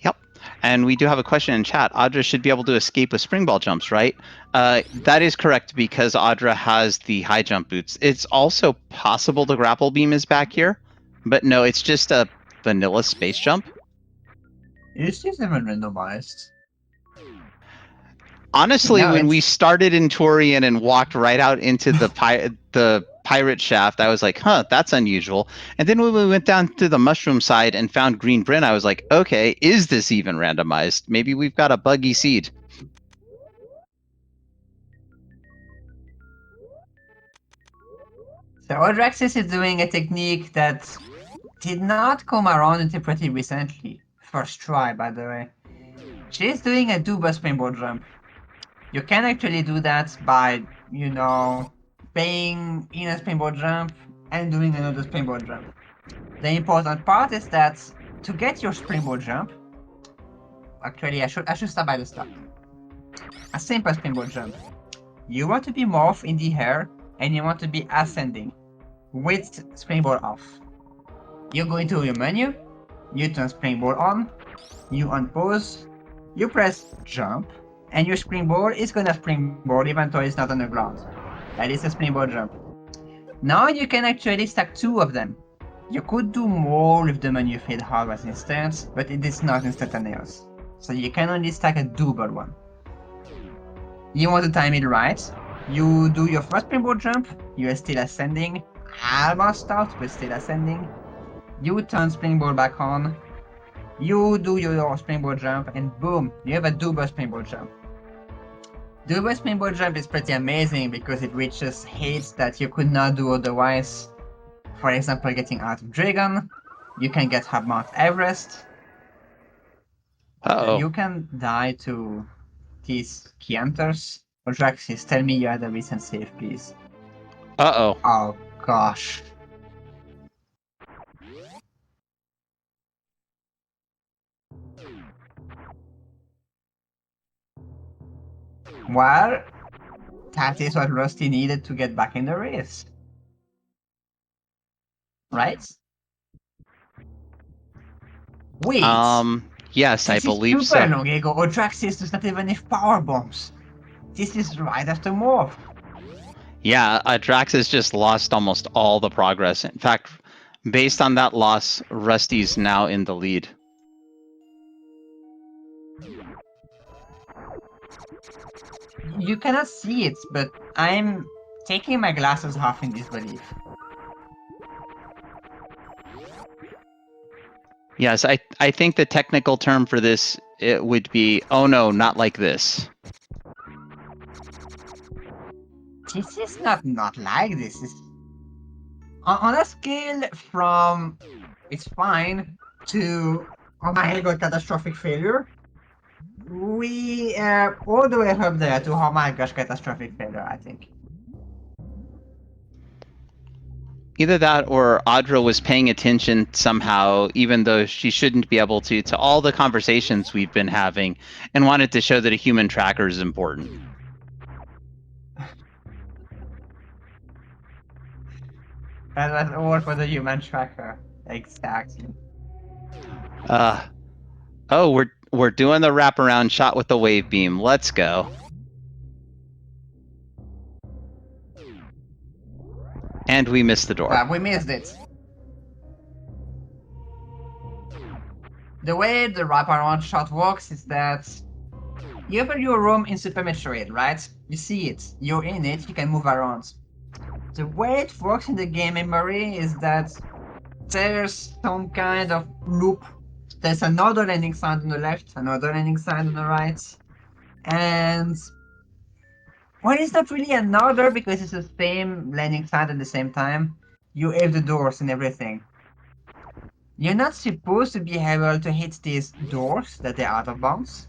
Yep. And we do have a question in chat. Audra should be able to escape with spring ball jumps, right? That is correct because Audra has the high jump boots. It's also possible the grapple beam is back here, but no, it's just a vanilla space jump. It's just even randomized. Honestly, when we started in Torian and walked right out into the pirate shaft, I was like, huh, that's unusual. And then when we went down to the mushroom side and found Green Bryn, I was like, okay, is this even randomized? Maybe we've got a buggy seed. So Audraxys is doing a technique that did not come around until pretty recently. First try, by the way. She's doing a double springboard jump. You can actually do that by, you know, paying in a springboard jump and doing another springboard jump. The important part is that to get your springboard jump, actually I should start by the start. A simple springboard jump. You want to be morph in the air and you want to be ascending. with springboard off. You go into your menu, you turn springboard on, you unpause, you press jump, and your springboard is gonna springboard even though it's not on the ground. That is a springboard jump. Now you can actually stack two of them. You could do more with the menu fade hardware instance, but it is not instantaneous. So you can only stack a double one. You want to time it right. You do your first springboard jump, you are still ascending, almost out but still ascending. You turn springboard back on, you do your springboard jump, and boom, you have a double springboard jump. Double springboard jump is pretty amazing because it reaches heights that you could not do otherwise. For example, getting out of Dragon, you can get up Mount Everest, Uh-oh. you can die to these key hunters. Audraxys, tell me you had a recent save, please. Uh-oh. Oh gosh. Well, that is what Rusty needed to get back in the race. Right? Wait! Yes, I This is believe super so. long ago. Audraxys does not even have power bombs. This is right after Morph. Yeah, Audraxys just lost almost all the progress. In fact, based on that loss, Rusty's now in the lead. You cannot see it, but I'm taking my glasses off in disbelief. Yes, I think the technical term for this it would be, oh no, not like this. This is not like this. It's on a scale from it's fine to oh my god, catastrophic failure. We all the way up there to oh my gosh, catastrophic failure, I think. Either that or Audra was paying attention somehow, even though she shouldn't be able to all the conversations we've been having, and wanted to show that a human tracker is important. And that's all for the human tracker. Exactly. Oh, we're doing the wraparound shot with the wave beam. Let's go. And we missed the door. Well, we missed it. The way the wraparound shot works is that you open your room in Super Metroid, right? You see it, you're in it, you can move around. The way it works in the game memory is that there's some kind of loop. There's another landing sign on the left, another landing sign on the right, and well, it's not really another because it's the same landing sign at the same time. You have the doors and everything. You're not supposed to be able to hit these doors that are out of bounds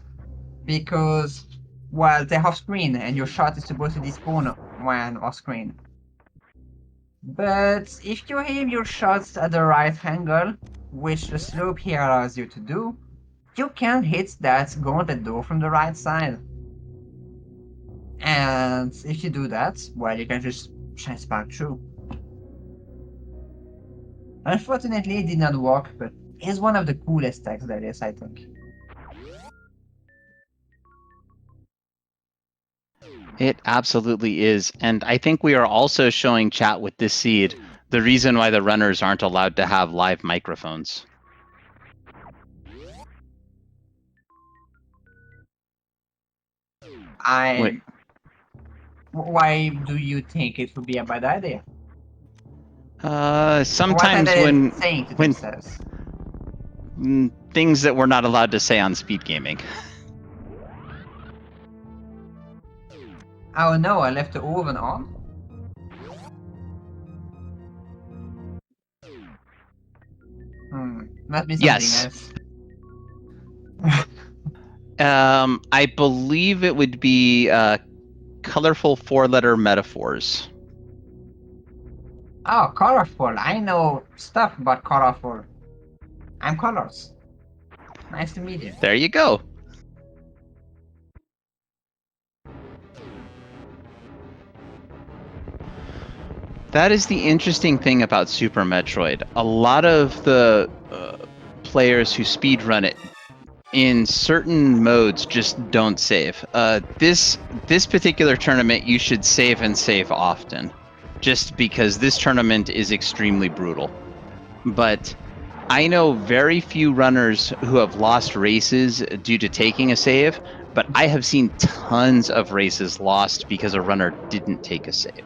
because, well, they're off screen and your shot is supposed to despawn when off screen. But if you aim your shots at the right angle, which the slope here allows you to do, you can hit that gauntlet door from the right side. And if you do that, well, you can just spark through. Unfortunately, it did not work, but it's one of the coolest techs there is, I think. It absolutely is. And I think we are also showing chat with this seed the reason why the runners aren't allowed to have live microphones. Why do you think it would be a bad idea? Sometimes what are they when saying to themselves? Things that we're not allowed to say on SpeedGaming. Oh no, I left the oven on? Must be something Yes. else. I believe it would be colorful four-letter metaphors. Oh, colorful. I know stuff about colorful. I'm Colors. Nice to meet you. There you go. That is the interesting thing about Super Metroid. A lot of the players who speedrun it in certain modes just don't save. This particular tournament, you should save and save often, just because this tournament is extremely brutal. But I know very few runners who have lost races due to taking a save, but I have seen tons of races lost because a runner didn't take a save.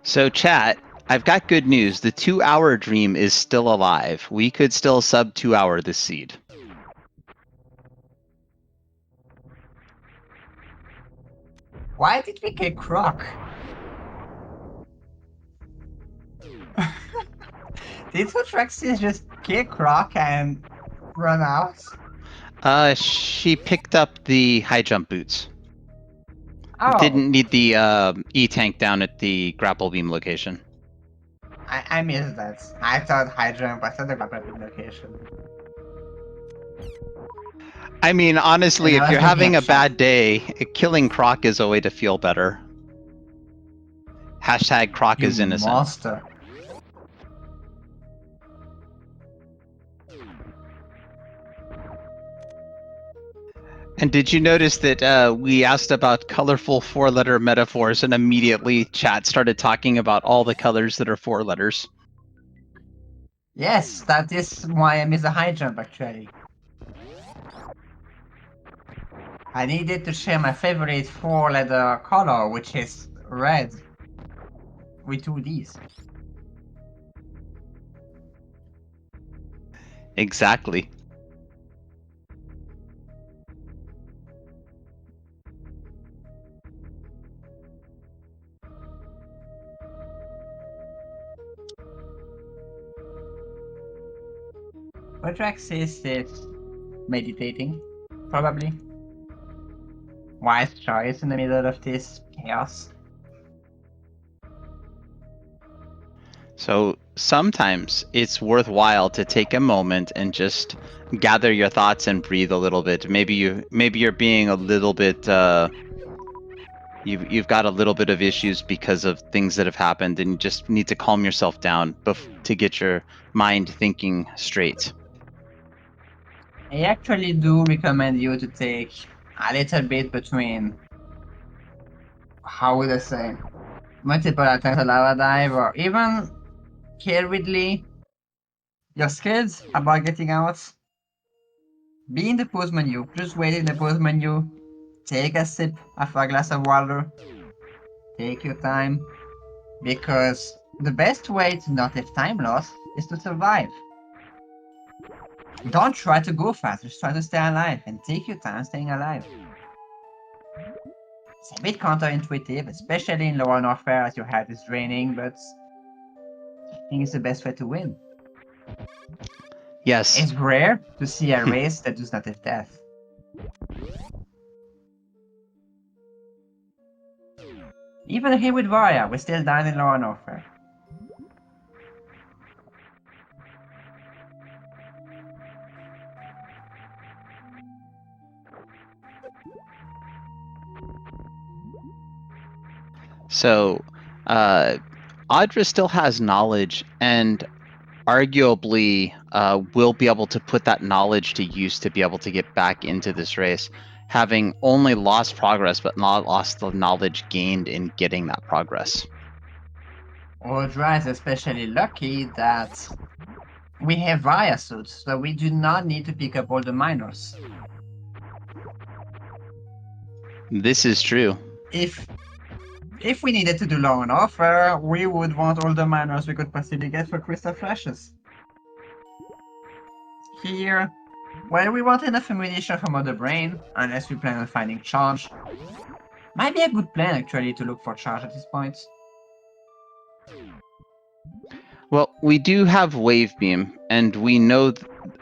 So, chat, I've got good news. The 2-hour dream is still alive. We could still sub 2-hour this seed. Why did we get Croc? Did Audraxys just kick Croc and run out? She picked up the high jump boots. Oh, Didn't need the E-tank down at the grapple beam location. I missed that. I thought high jump was at the grapple location. I mean, honestly, And I if was you're looking having at a chat. bad day, killing Croc is a way to feel better. Hashtag Croc You is innocent. monster. And did you notice that we asked about colorful 4-letter metaphors and immediately chat started talking about all the colors that are 4 letters? Yes, that is why I missed the high jump actually. I needed to share my favorite 4-letter color, which is red, with 2 Ds. Exactly. Audraxys is meditating, probably. Wise choice in the middle of this chaos. So sometimes it's worthwhile to take a moment and just gather your thoughts and breathe a little bit. Maybe you're being a little bit you've got a little bit of issues because of things that have happened, and you just need to calm yourself down to get your mind thinking straight. I actually do recommend you to take a little bit between, how would I say, multiple attempts at lava dive, or even carefully you're scared about getting out. Be in the pause menu, just wait in the pause menu, take a sip of a glass of water, take your time, because the best way to not have time loss is to survive. Don't try to go fast, just try to stay alive and take your time staying alive. It's a bit counterintuitive, especially in lower warfare as your health is draining, but I think it's the best way to win. Yes. It's rare to see a race that does not have death. Even here with Varia, we're still down in lower warfare. So, Audra still has knowledge, and arguably will be able to put that knowledge to use to be able to get back into this race, having only lost progress but not lost the knowledge gained in getting that progress. Audra is especially lucky that we have Varia suits, so we do not need to pick up all the minors. This is true. If we needed to do long and offer, we would want all the minors we could possibly get for crystal flashes. Here, well, we want enough ammunition from Mother Brain, unless we plan on finding charge. Might be a good plan actually to look for charge at this point. Well, we do have Wave Beam, and we know,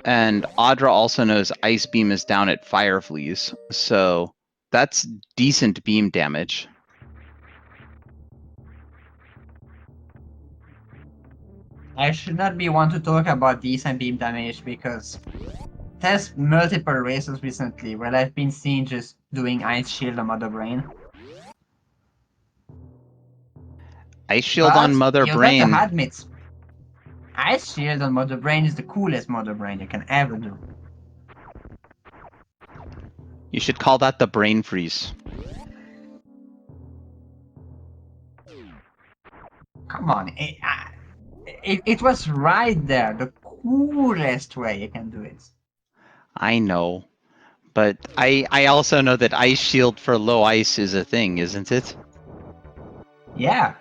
and Audra also knows Ice Beam is down at Fire Fleas, so that's decent beam damage. I should not be one to talk about decent beam damage because there's multiple races recently where I've been seen just doing Ice Shield on Mother Brain. Ice Shield on But Mother you got to Brain. admit, Ice Shield on Mother Brain is the coolest Mother Brain you can ever do. You should call that the brain freeze. Come on, it was right there, the coolest way you can do it. I know. But I also know that Ice Shield for low ice is a thing, isn't it? Yeah.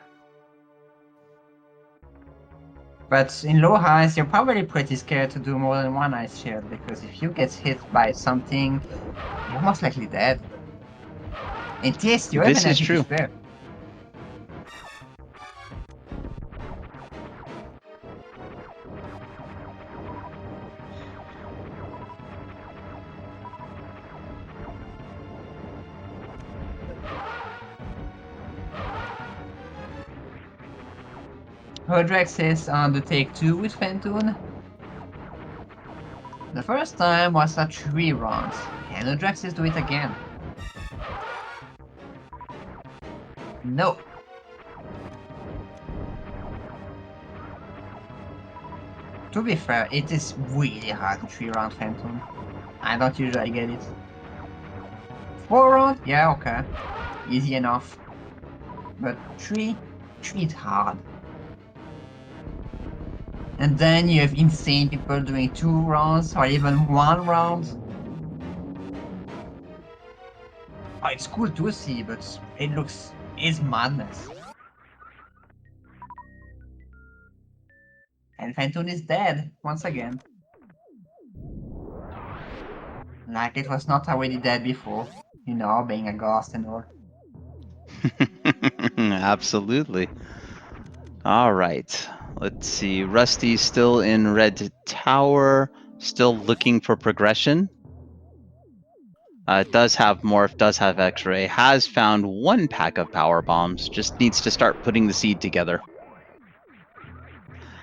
But in low highs, you're probably pretty scared to do more than one Ice Shield, because if you get hit by something, you're most likely dead. In this, you have This an is energy to true. spare. Audraxys on the take 2 with Fentoon. The first time was at 3 rounds, and Audraxys do it again. No. To be fair, it is really hard to 3 round Phantom. I don't usually get it. 4 round? Yeah, okay. Easy enough. But 3 is hard. And then you have insane people doing 2 rounds or even 1 round. Oh, it's cool to see, but it's madness. And Phantom is dead, once again. Like it was not already dead before. You know, being a ghost and all. Absolutely. All right. Let's see. Rusty's still in red tower, still looking for progression. It does have morph, does have x-ray, has found one pack of power bombs, just needs to start putting the seed together.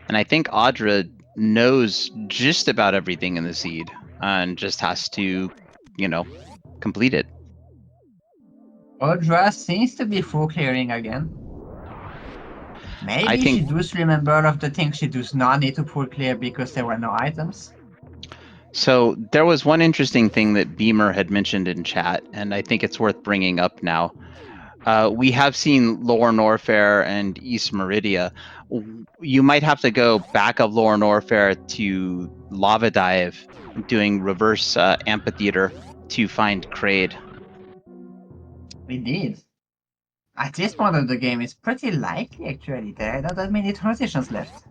And I think Audra knows just about everything in the seed and just has to, complete it. Audra seems to be full clearing again. I Maybe she think does remember all of the things she does not need to full clear because there were no items. so. There was one interesting thing that Beamer had mentioned in chat, and I think it's worth bringing up now. We have seen Lower Norfair and East Meridia. You might have to go back of Lower Norfair to Lava Dive, doing reverse amphitheater to find Kraid. Indeed. At this point of the game, it's pretty likely actually there are not that many transitions left.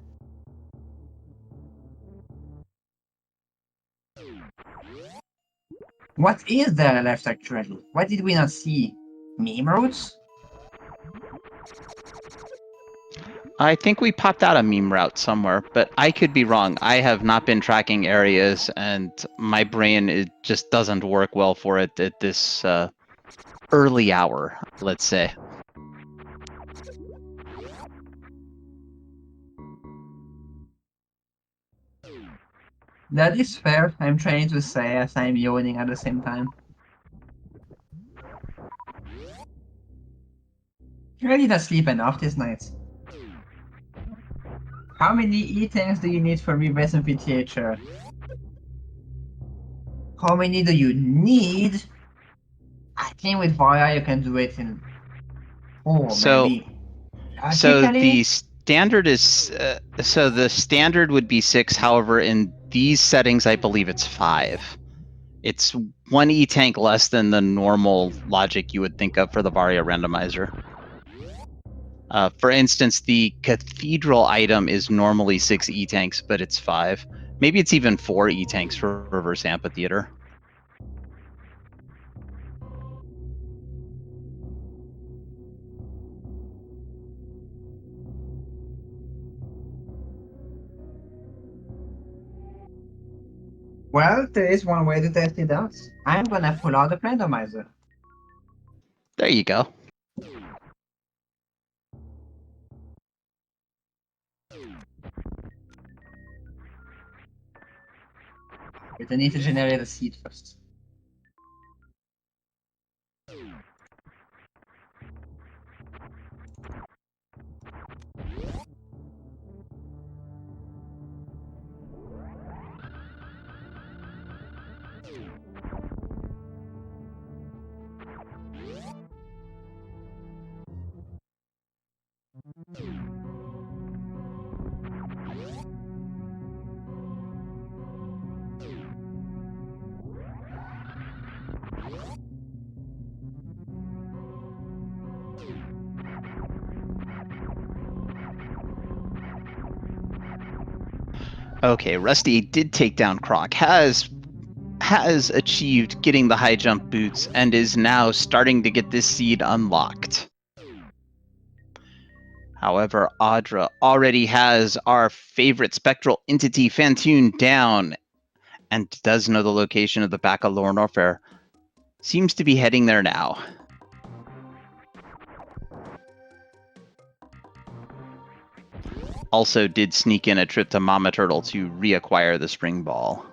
What is there left actually? What did we not see? Meme routes? I think we popped out a meme route somewhere, but I could be wrong. I have not been tracking areas, and my brain just doesn't work well for it at this early hour, let's say. That is fair, I'm trying to say as I'm yawning at the same time. You really not sleep enough this night. How many E-tanks do you need for reverse amphitheater? How many do you need? I think with Vaya you can do it in 4 So, maybe. so the Logically, standard is so the standard would be 6. However, in these settings, I believe it's 5. It's 1 E-tank less than the normal logic you would think of for the Varia randomizer. For instance, the cathedral item is normally 6 E-tanks, but it's 5. Maybe it's even 4 E-tanks for reverse amphitheater. well, there is one way to test it out. I'm gonna pull out the randomizer. There you go. But I need to generate a seed first. Okay, Rusty did take down Croc, has achieved getting the high jump boots, and is now starting to get this seed unlocked. However, Audra already has our favorite spectral entity, Fantoon, down, and does know the location of the back of Lorne Warfare. Seems to be heading there now. Also did sneak in a trip to Mama Turtle to reacquire the spring ball.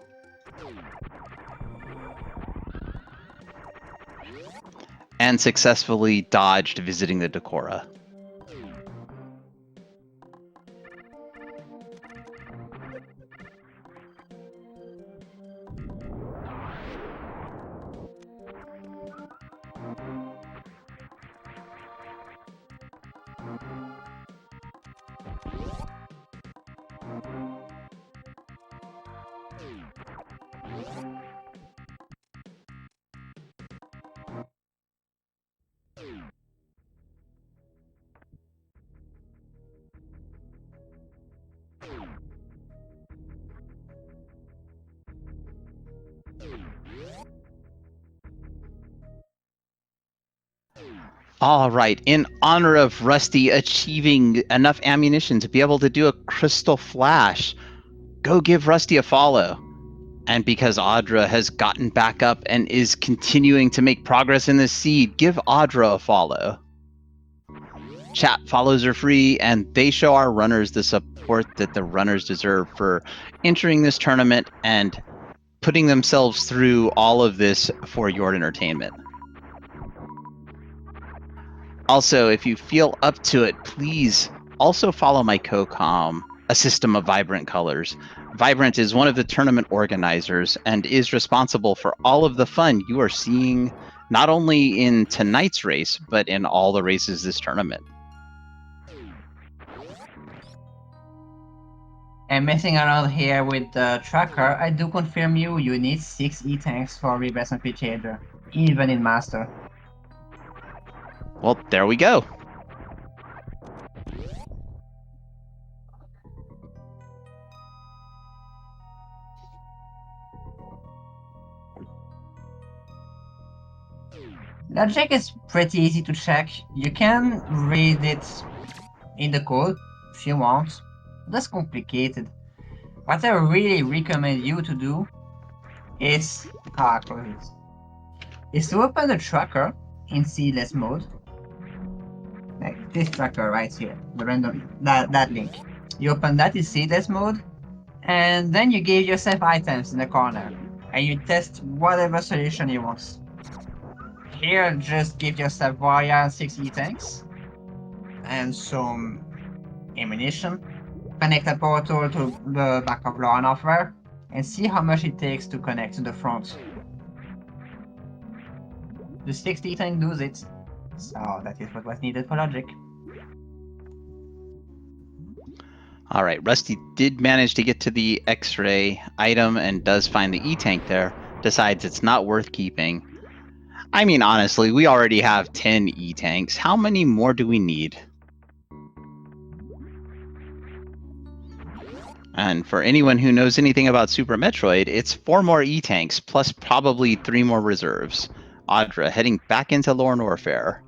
And successfully dodged visiting the Decora. All right, in honor of Rusty achieving enough ammunition to be able to do a crystal flash, go give Rusty a follow. And because Audra has gotten back up and is continuing to make progress in this seed, give Audra a follow. Chat follows are free, and they show our runners the support that the runners deserve for entering this tournament and putting themselves through all of this for your entertainment. Also, if you feel up to it, please also follow my co-com, A System of Vibrant Colors. Vibrant is one of the tournament organizers and is responsible for all of the fun you are seeing not only in tonight's race, but in all the races this tournament. And messing around here with the tracker, I do confirm you need 6 E-tanks for Rebirth and Pitch Hydra, even in Master. Well, there we go. Logic is pretty easy to check. You can read it in the code if you want. That's complicated. What I really recommend you to do is is to open the tracker in seedless mode. Like this tracker right here, the random that link. You open that in seedless mode, and then you give yourself items in the corner, and you test whatever solution you want. Here, just give yourself Warrior 6 E-tanks and some ammunition. Connect a portal to the back of Lorne Warfare and see how much it takes to connect to the front. The 6 E-tank does it, so that is what was needed for logic. All right, Rusty did manage to get to the X-ray item and does find the E-tank there. Decides it's not worth keeping. I mean, honestly, we already have 10 E-tanks. How many more do we need? And for anyone who knows anything about Super Metroid, it's 4 more E-tanks, plus probably 3 more reserves. Audra heading back into Lorne Warfare.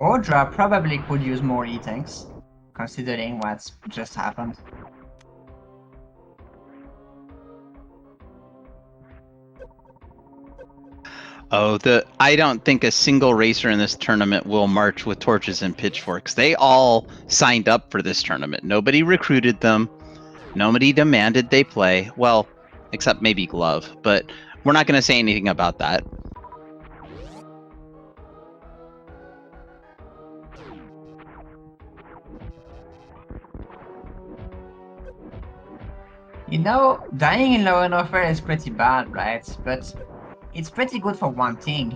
Audra probably could use more E-tanks, considering what's just happened. Oh, I don't think a single racer in this tournament will march with torches and pitchforks. They all signed up for this tournament. Nobody recruited them. Nobody demanded they play. Well, except maybe glove, but we're not going to say anything about that. You know, dying in Law and Order is pretty bad, right? But it's pretty good for one thing.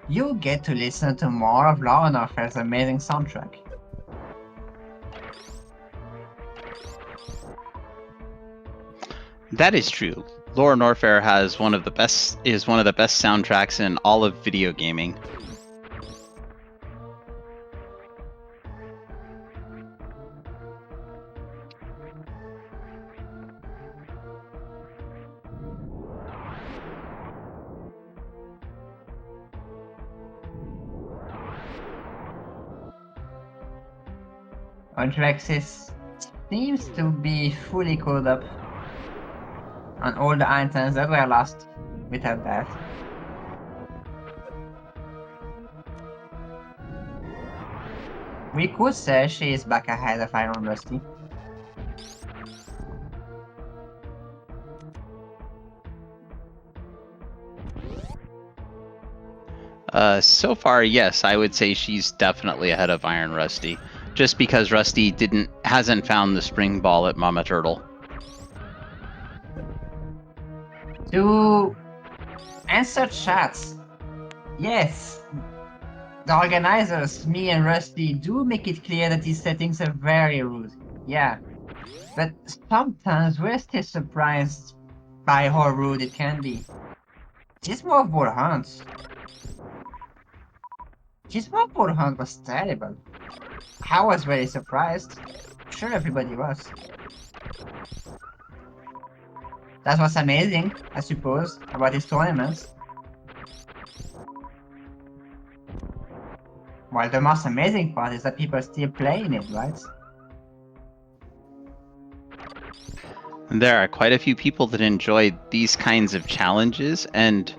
You get to listen to more of Law and Order's amazing soundtrack. That is true. Law and Order has one of the best soundtracks in all of video gaming. Audraxys seems to be fully caught up on all the items that were lost with her death. We could say she is back ahead of ironrusty. So far, yes, I would say she's definitely ahead of Iron Rusty, just because Rusty hasn't found the spring ball at Mama Turtle. To answer chats, yes, the organizers, me and Rusty, do make it clear that these settings are very rude. Yeah, but sometimes we're still surprised by how rude it can be. Gizmo Hunt. Gizmo Hunt was terrible. I was very surprised. Sure, everybody was. That was amazing, I suppose, about his tournaments. Well, the most amazing part is that people are still playing it, right? There are quite a few people that enjoy these kinds of challenges, and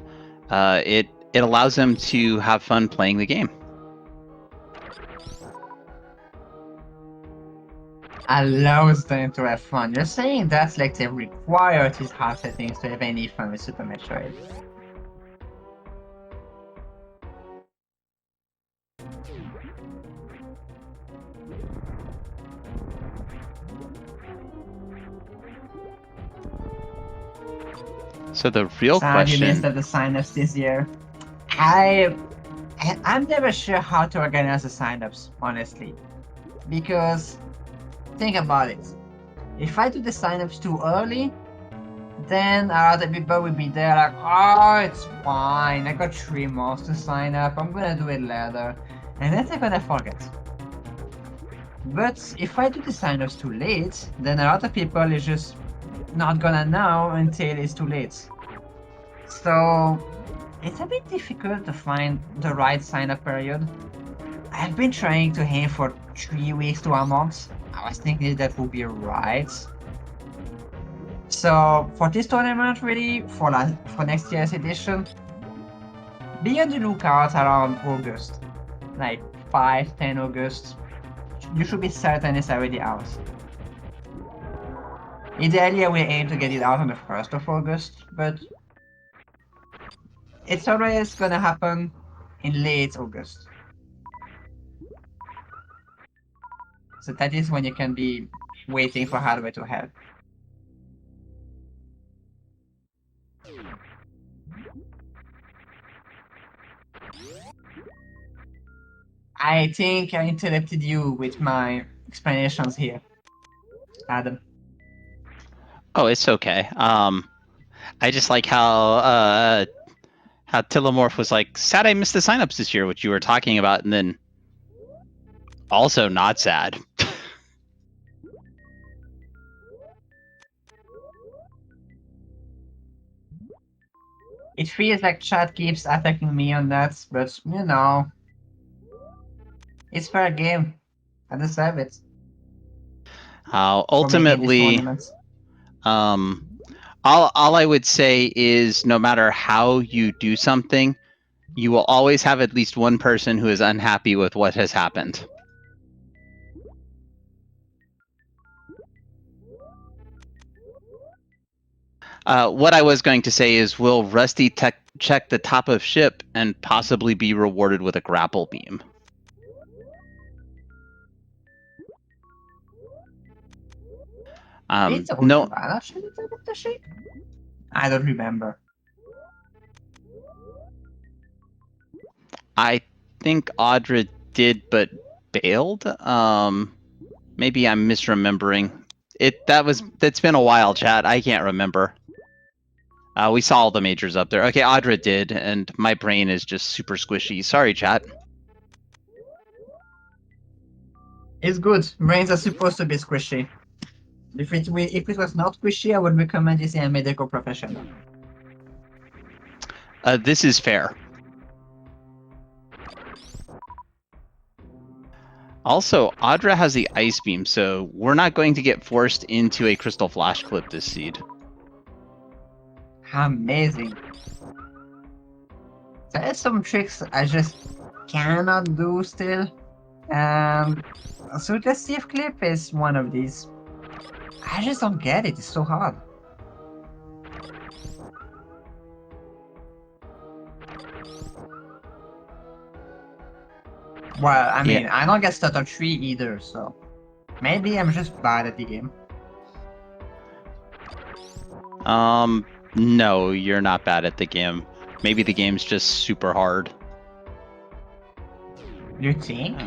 it allows them to have fun playing the game. Allows them to have fun. You're saying that's like they require these hard settings to have any fun with Super Metroid. So the real Sad you missed question... the signups this year. I'm never sure how to organize the signups, honestly. Because, think about it. If I do the signups too early, then other people will be there like, oh, it's fine, I got 3 months to sign up, I'm gonna do it later. And then they're gonna forget. But if I do the signups too late, then a lot of people is just not gonna know until it's too late. So it's a bit difficult to find the right sign-up period. I've been trying to aim for 3 weeks to a month. I was thinking that would be right. So for this tournament, really, for next year's edition, be on the lookout around August, like 5-10 August. You should be certain it's already out. Ideally, I will aim to get it out on the 1st of August, but it's always gonna happen in late August. So that is when you can be waiting for hardware to help. I think I interrupted you with my explanations here, Adam. Oh, it's okay. I just like how Telomorph was like, sad I missed the signups this year, which you were talking about, and then also not sad. It feels like chat keeps attacking me on that, but you know, it's fair game. I deserve it for making these Ultimately, tournaments. all I would say is no matter how you do something, you will always have at least one person who is unhappy with what has happened. What I was going to say is, will Rusty check the top of ship and possibly be rewarded with a grapple beam? It's a No, actually with the ship? I don't remember. I think Audra did, but bailed. Maybe I'm misremembering. That's been a while, chat. I can't remember. We saw all the majors up there. Okay, Audra did, and my brain is just super squishy. Sorry, chat. It's good. Brains are supposed to be squishy. If it was not squishy, I would recommend you see a medical professional. This is fair. Also, Audra has the ice beam, so we're not going to get forced into a crystal flash clip this seed. Amazing. There's some tricks I just cannot do still. So the Steve clip is one of these. I just don't get it. It's so hard. Well, I mean, I don't get stutter 3 either, so maybe I'm just bad at the game. No, you're not bad at the game. Maybe the game's just super hard. You think?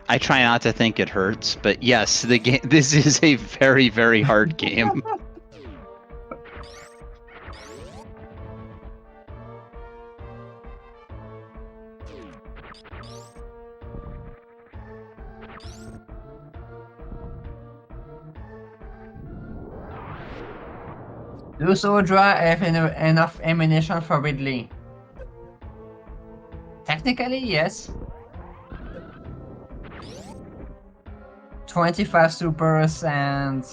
I try not to think it hurts, but yes, the game. This is a very, very hard game. Does Audra have enough ammunition for Ridley? Technically, yes. 25 supers and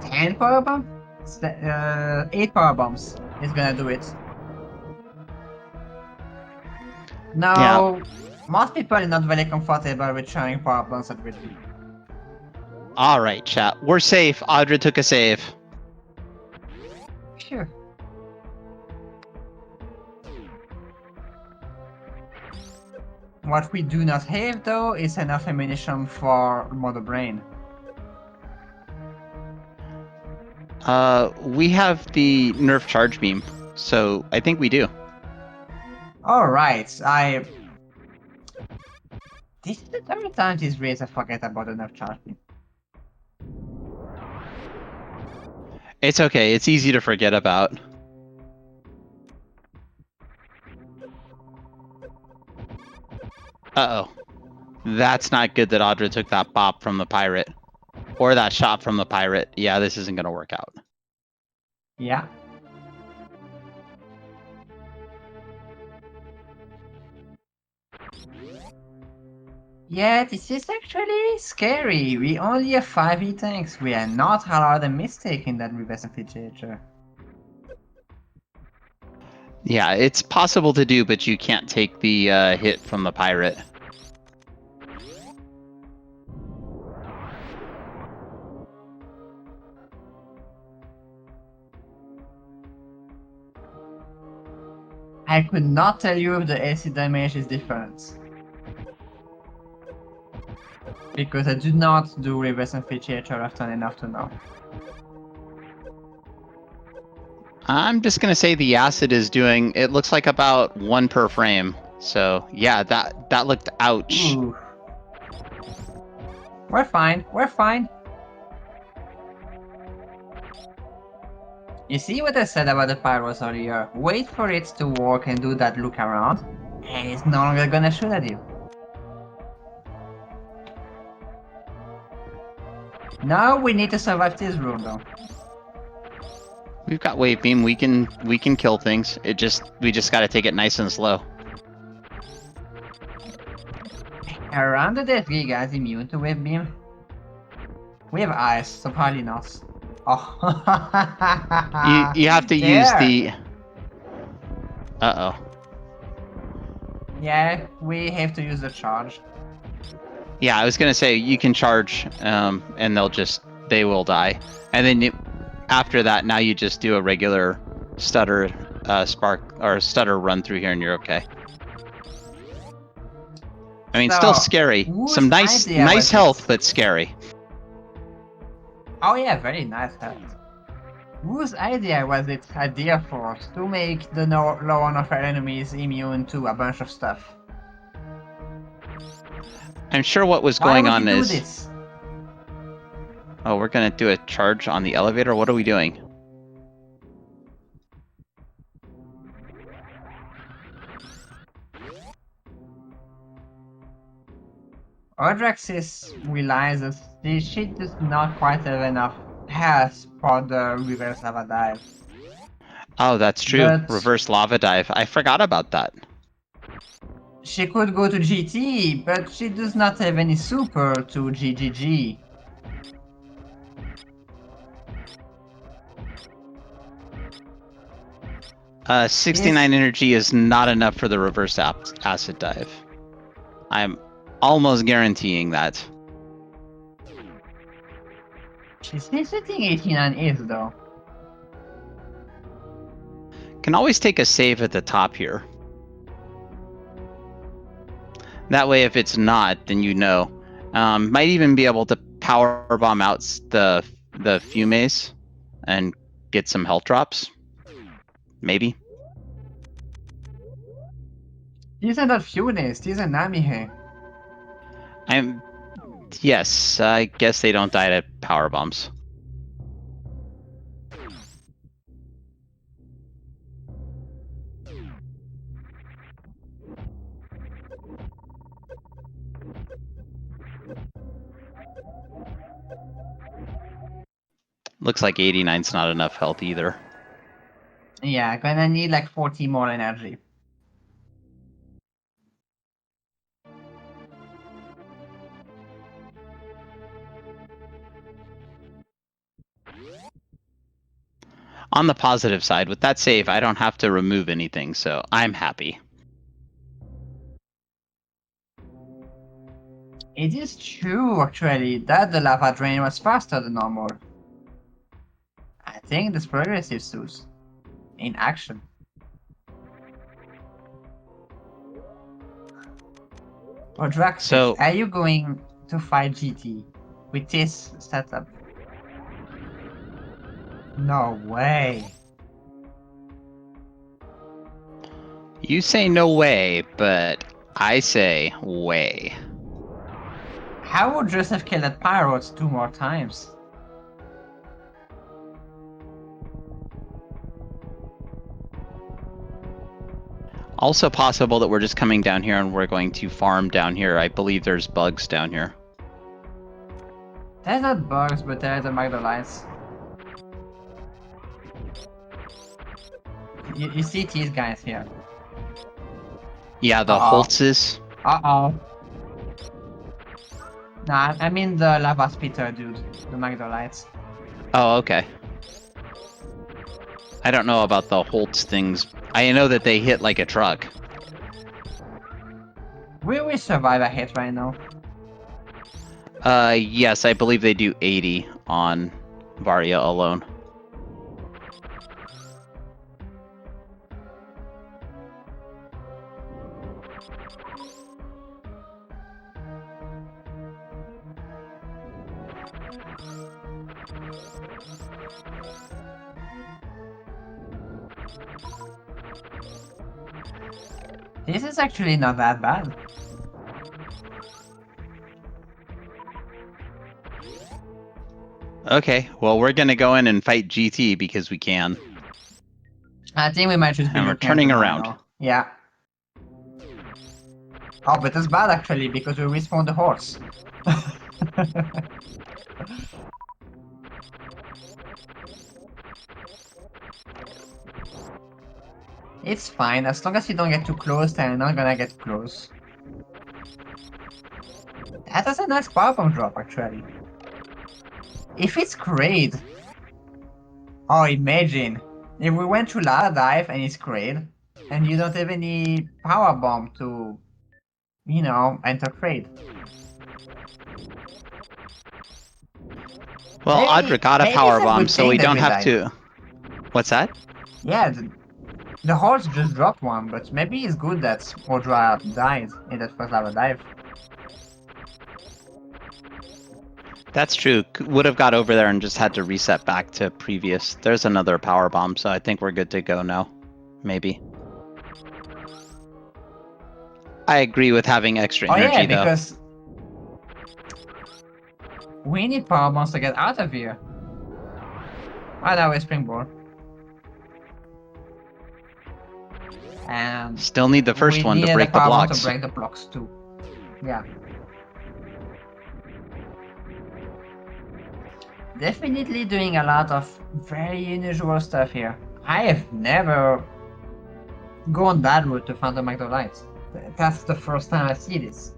10 power bombs? 8 power bombs is gonna do it. Now, most people are not very comfortable with sharing power bombs at Ridley. Alright, chat. We're safe. Audra took a save. Sure. What we do not have, though, is enough ammunition for Mother Brain. We have the Nerf charge beam, so I think we do. Alright, This is the third time this race I forget about the Nerf charge beam. It's okay. It's easy to forget about. Uh-oh. That's not good that Audra took that bop from the pirate. Or that shot from the pirate. Yeah, this isn't going to work out. Yeah. Yeah, this is actually scary. We only have 5 E-tanks. We are not allowed a mistake in that reverse infiltrator. Yeah, it's possible to do, but you can't take the hit from the pirate. I could not tell you if the AC damage is different. Because I do not do reverse infiltrator often enough to know. I'm just going to say the acid is doing, it looks like about 1 per frame. So, yeah, that looked ouch. Ooh. We're fine, we're fine. You see what I said about the pyros earlier? Wait for it to work and do that look around, and it's no longer gonna shoot at you. Now we need to survive this room though. We've got wave beam. We can kill things. We just got to take it nice and slow. Around the death Giga is immune to wave beam. We have ice, so probably not. Oh. You have to use the. Uh-oh. Yeah, we have to use the charge. Yeah, I was gonna say you can charge, and they'll just they will die. And then after that, now you just do a regular stutter spark or stutter run through here, and you're okay. I mean, still scary. Some nice health, but scary. Oh yeah, very nice health. Whose idea was it at the Air Force to make the low one of our enemies immune to a bunch of stuff? I'm sure what was going on Why would you is... do this? Oh, we're gonna do a charge on the elevator? What are we doing? Audraxys realizes she does not quite have enough health for the reverse lava dive. Oh, that's true. But reverse lava dive. I forgot about that. She could go to GT, but she does not have any super to GGG. 69 energy is not enough for the reverse acid dive. I'm almost guaranteeing that. She's hitting 89 is though. Can always take a save at the top here. That way, if it's not, then you know. Might even be able to power bomb out the fumes and get some health drops. Maybe. These are not funes, these are Namihe. Yes, I guess they don't die to power bombs. Looks like 89's not enough health either. Yeah, gonna need like 40 more energy. On the positive side, with that save, I don't have to remove anything, so I'm happy. It is true, actually, that the lava drain was faster than normal. I think this progressive suits in action. Audraxys, So, are you going to fight GT with this setup? No way. You say no way, but I say way. How would Joseph kill that pirate 2 more times? Also possible that we're just coming down here and we're going to farm down here. I believe there's bugs down here. There's not bugs, but there's a Magdalites. You see these guys here. Yeah, the Holtzes. Uh-oh. Nah, I mean the lava spitter dude, the Magdalites. Oh, okay. I don't know about the Holtz things. I know that they hit like a truck. Will we survive a hit right now? Yes, I believe they do 80 on Varia alone. This is actually not that bad. Okay, well, we're gonna go in and fight GT because we can. I think we might just be And we're turning around. now. Yeah. Oh, but it's bad actually because we respawn the horse. It's fine, as long as you don't get too close, then I'm not gonna get close. That was a nice power bomb drop, actually. If it's great... Oh, imagine! If we went to Lava Dive and it's great, and you don't have any power bomb to, you know, enter trade. Well, Maybe, Audra got a maybe power it's a bomb, good so thing we that don't we have died. to. What's that? Yeah, the horse just dropped one, but maybe it's good that Audra died in that first lava dive. That's true. Would have got over there and just had to reset back to previous. There's another power bomb, so I think we're good to go now. Maybe. I agree with having extra Oh energy, yeah, though. because we need power bombs to get out of here. Oh, now we springboard. And Still need the first we one to needed a break the power bomb to blocks. break the blocks too. Yeah. Definitely doing a lot of very unusual stuff here. I have never gone that route to find the McDonald's. That's the first time I see this.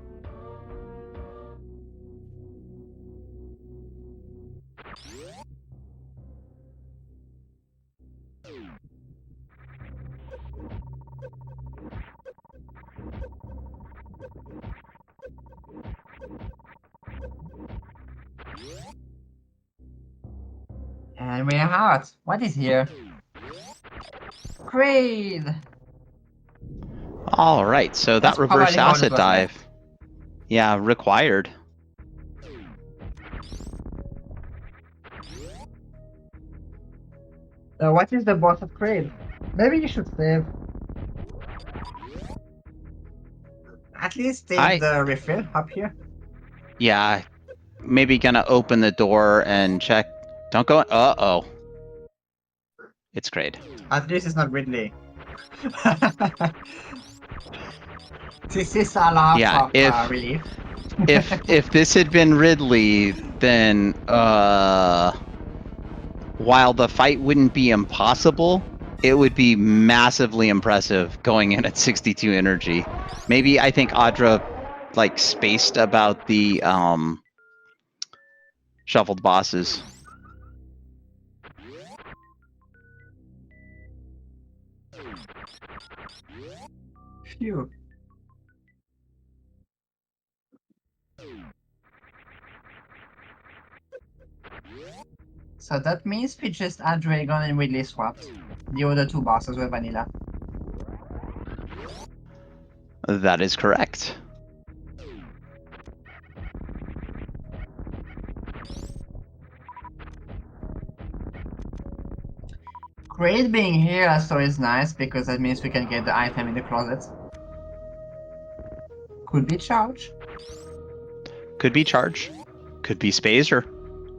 And we're out. What is here? Great! All right, so That's that reverse probably how this acid was made. dive. Yeah, required. What is the boss of Kraid? Maybe you should save. At least take the refill up here. Yeah, maybe gonna open the door and check. Don't go. Uh-oh. It's great. At least it's not Ridley. This is a laugh Yeah, of relief. if this had been Ridley, then while the fight wouldn't be impossible, it would be massively impressive going in at 62 energy. Maybe I think Audra like spaced about the shuffled bosses. Phew. So that means we just add Dragon and Ridley swapped. The other two bosses were vanilla. That is correct. Great being here also is nice because that means we can get the item in the closet. Could be charge. Could be charge. Could be space or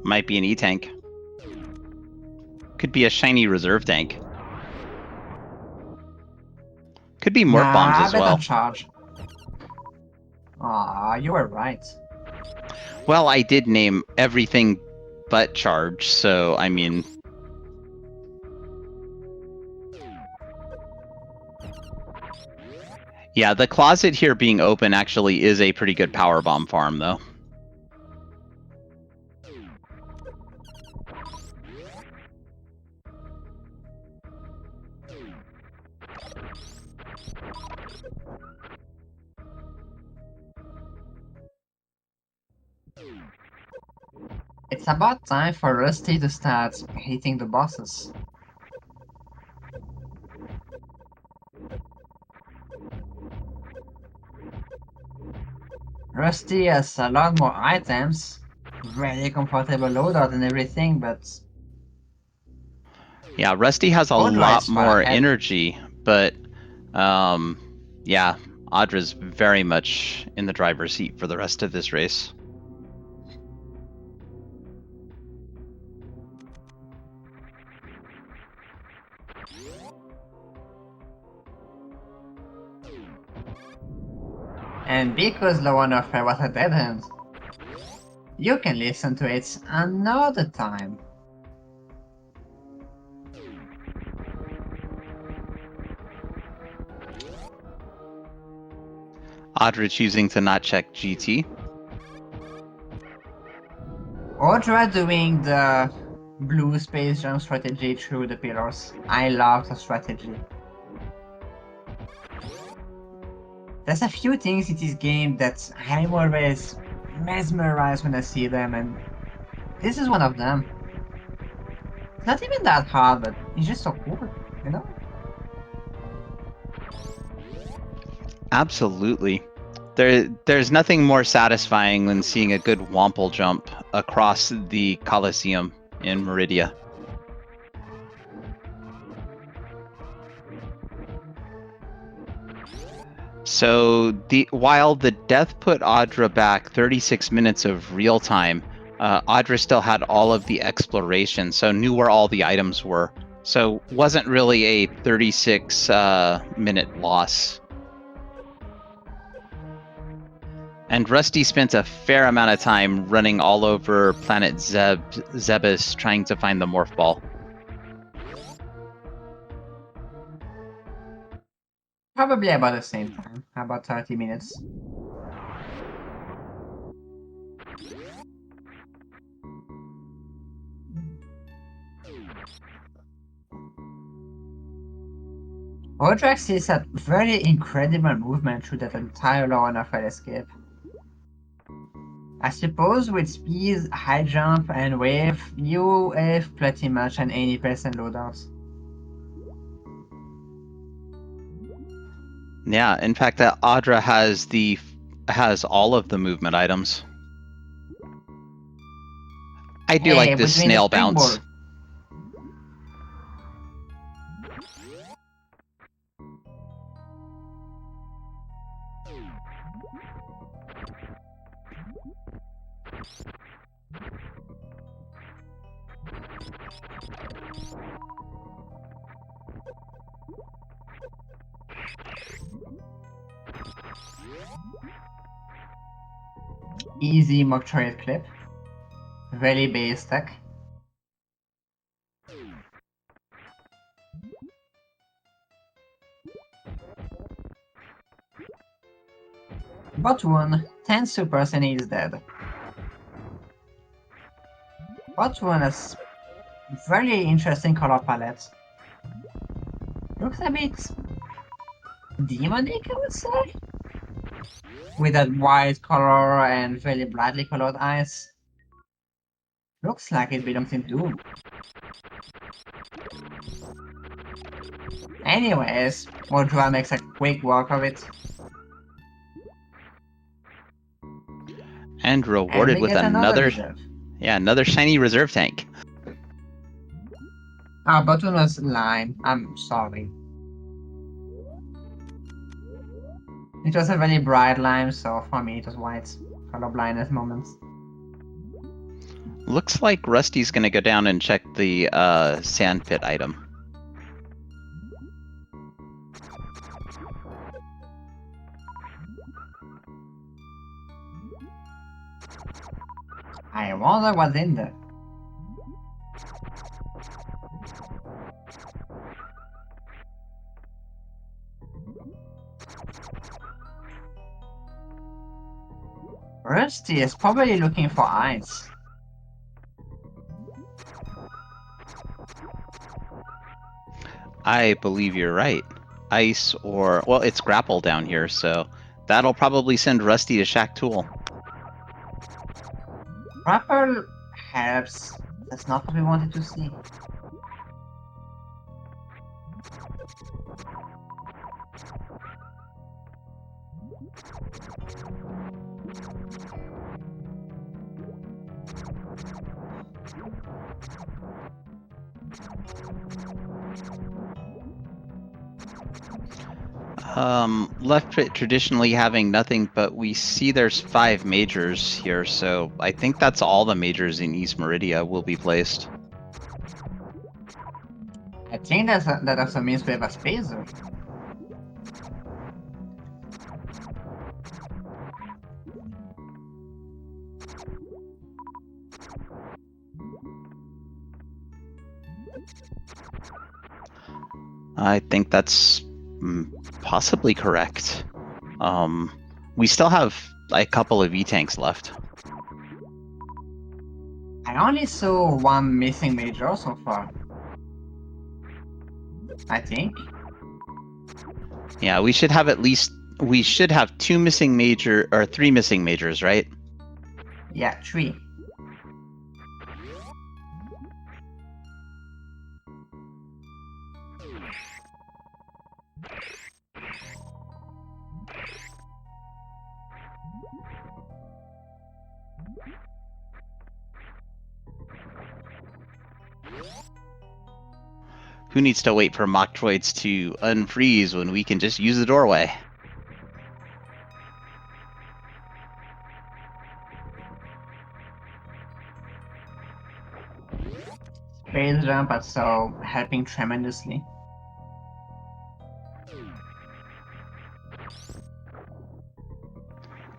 might be an E-tank. Could be a shiny reserve tank. Could be morph bombs as well. Charge. Ah, you were right. Well, I did name everything but charge, so I mean. Yeah, the closet here being open actually is a pretty good power bomb farm, though. It's about time for Rusty to start hitting the bosses. Rusty has a lot more items, very comfortable loadout and everything, but... Yeah, Rusty has a lot more energy, but yeah, Audra's very much in the driver's seat for the rest of this race. And because Lawan Affair was a dead end, you can listen to it another time. Audra choosing to not check GT. Audra doing the blue space jump strategy through the pillars. I love the strategy. There's a few things in this game that I'm always mesmerized when I see them, and This is one of them. It's not even that hard, but it's just so cool, you know? Absolutely. There's nothing more satisfying than seeing a good womple jump across the Colosseum in Meridia. So while the death put Audra back 36 minutes of real time, Audra still had all of the exploration, so knew where all the items were. So wasn't really a 36 minute loss. And Rusty spent a fair amount of time running all over planet Zebes trying to find the morph ball. Probably about the same time, about 30 minutes. Audraxys had very incredible movement through that entire line of escape. I suppose with speed, high jump, and wave, you have pretty much an 80% loadout. Yeah, in fact, Audra has all of the movement items. I do like this snail bounce. Easy Metroid clip. Very basic. But one, 10 supers and he's dead. But one has very interesting color palette. Looks a bit demonic, I would say. With that white color and very brightly colored eyes. Looks like it belongs in Doom. Anyways, Modra makes a quick work of it. And rewarded with another shiny reserve tank. Our button was lime. I'm sorry. It was a very bright lime, so for me it was white. Color blindness moments. Looks like Rusty's gonna go down and check the sand pit item. I wonder what's in there. Rusty is probably looking for ice. I believe you're right. Ice or, well, it's grapple down here, so that'll probably send Rusty to Shack Tool. Grapple helps. That's not what we wanted to see. Left pit traditionally having nothing, but we see there's 5 majors here, so I think that's all the majors in East Meridia will be placed. I think that also means we have a spacer. I think that's possibly correct. We still have a couple of E-tanks left. I only saw one missing major so far. I think. Yeah, we should have 2 missing major, or 3 missing majors, right? Yeah, 3. Who needs to wait for mock droids to unfreeze when we can just use the doorway? Space jump are so helping tremendously.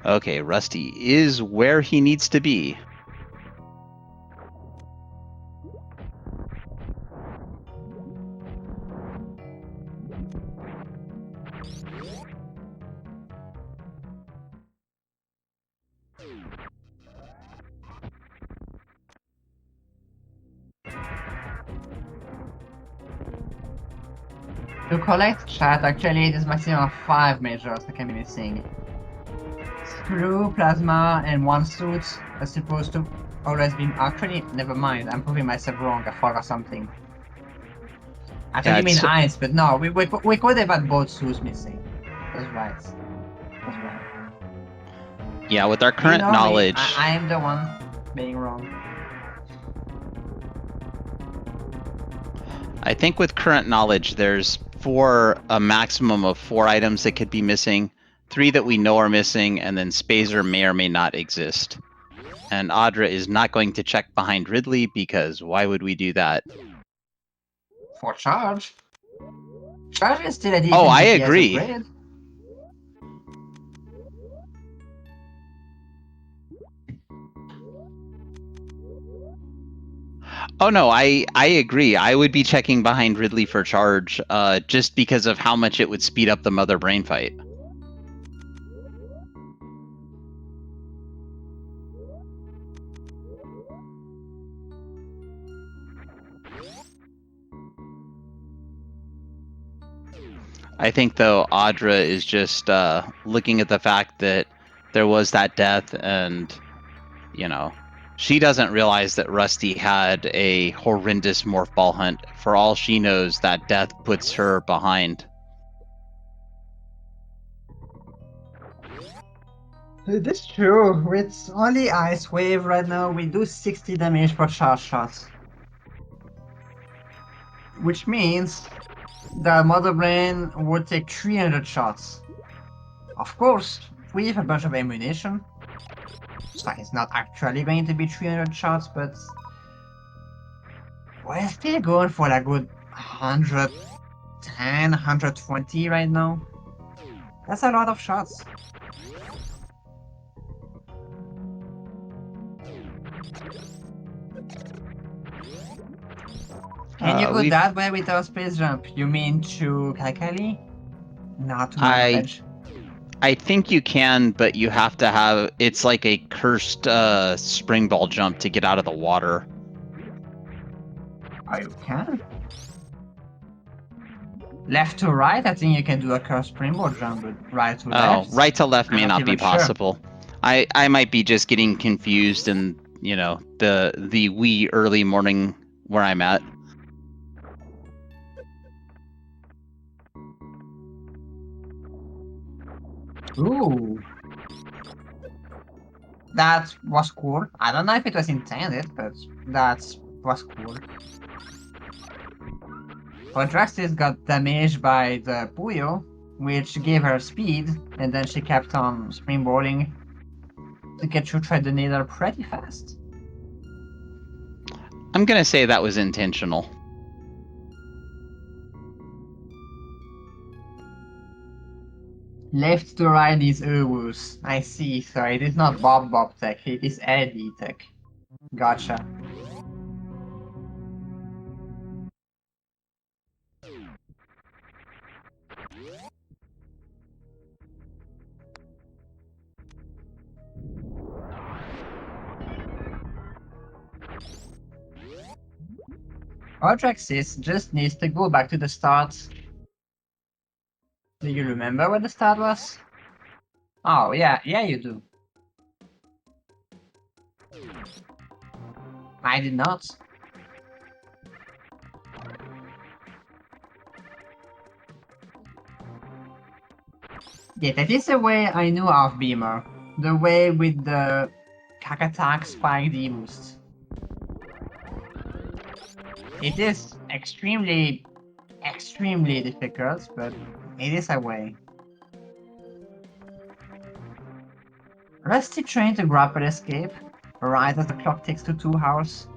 Okay, Rusty is where he needs to be. To collect chat, actually, it is maximum of 5 majors that can be missing. Screw, plasma, and one suit are supposed to always be. Actually, never mind. I'm proving myself wrong. I forgot something. I thought Yeah, you mean it's- ice, but no, we could have had both suits missing. That's right. That's right. Yeah, with our You current know me, knowledge, I am the one being wrong. I think with current knowledge, there's a maximum of 4 items that could be missing, 3 that we know are missing, and then Spazer may or may not exist. And Audra is not going to check behind Ridley because why would we do that? For charge? Charge is still a decent Oh, I DPS agree. upgrade. Oh no, I agree. I would be checking behind Ridley for charge, just because of how much it would speed up the mother brain fight. I think though Audra is just looking at the fact that there was that death, and you know, she doesn't realize that Rusty had a horrendous morph ball hunt. For all she knows, that death puts her behind. That's true. With only Ice Wave right now, we do 60 damage per charge shot. Which means the Mother Brain would take 300 shots. Of course, we have a bunch of ammunition, so it's not actually going to be 300 shots, but we're still going for a good 110, 120 right now. That's a lot of shots. Can you go We've that way without space jump? You mean to Kalkali? Not to my knowledge. I think you can, but you have to have, it's like a cursed spring ball jump to get out of the water. Oh, you can? Left to right, I think you can do a curved springboard jump, but right to left? Right to left I'm may not be even sure. possible. I might be just getting confused in, you know, the wee early morning where I'm at. Ooh. That was cool. I don't know if it was intended, but that was cool. Audraxys got damaged by the Puyo, which gave her speed, and then she kept on springboarding to get through the needle pretty fast. I'm gonna say that was intentional. Left to right is Uwus. I see, so it is not Bob tech, it is Eddie tech. Gotcha. Audraxys just needs to go back to the start. Do you remember what the start was? Oh, yeah, you do. I did not. Yeah, that is the way I knew of Beamer. The way with the Kakatak Spike D boost. It is extremely, extremely difficult, but it is a way. Rusty trying to grapple escape right as the clock ticks to 2 hours.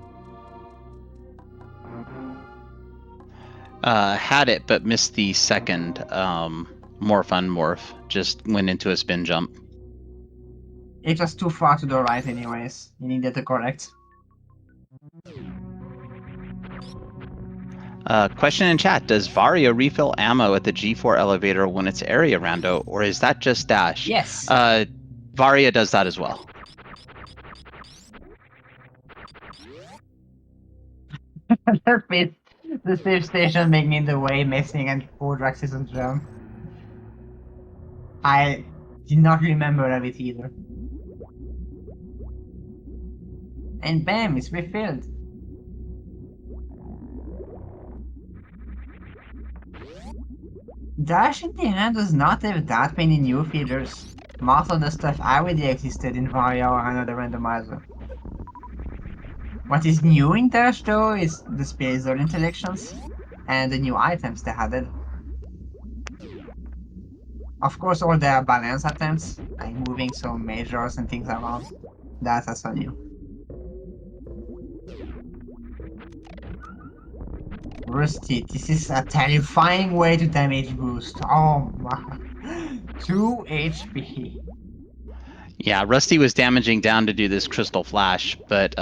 Had it, but missed the second morph unmorph. Just went into a spin jump. It was too far to the right anyways. You needed to correct. Question in chat: does Varia refill ammo at the G4 elevator when it's area rando, or is that just Dash? Yes. Varia does that as well. The save station being in the way, missing, and Audraxys on jump. I did not remember of it either. And bam, it's refilled. Dash in the end does not have that many new features. Most of the stuff already existed in Varia or another randomizer. What is new in Dash though is the space zone intellections and the new items they added. Of course, all the balance attempts, like moving some measures and things around, that's also new. Rusty, this is a terrifying way to damage boost. Oh my. 2 HP. Yeah, Rusty was damaging down to do this crystal flash, but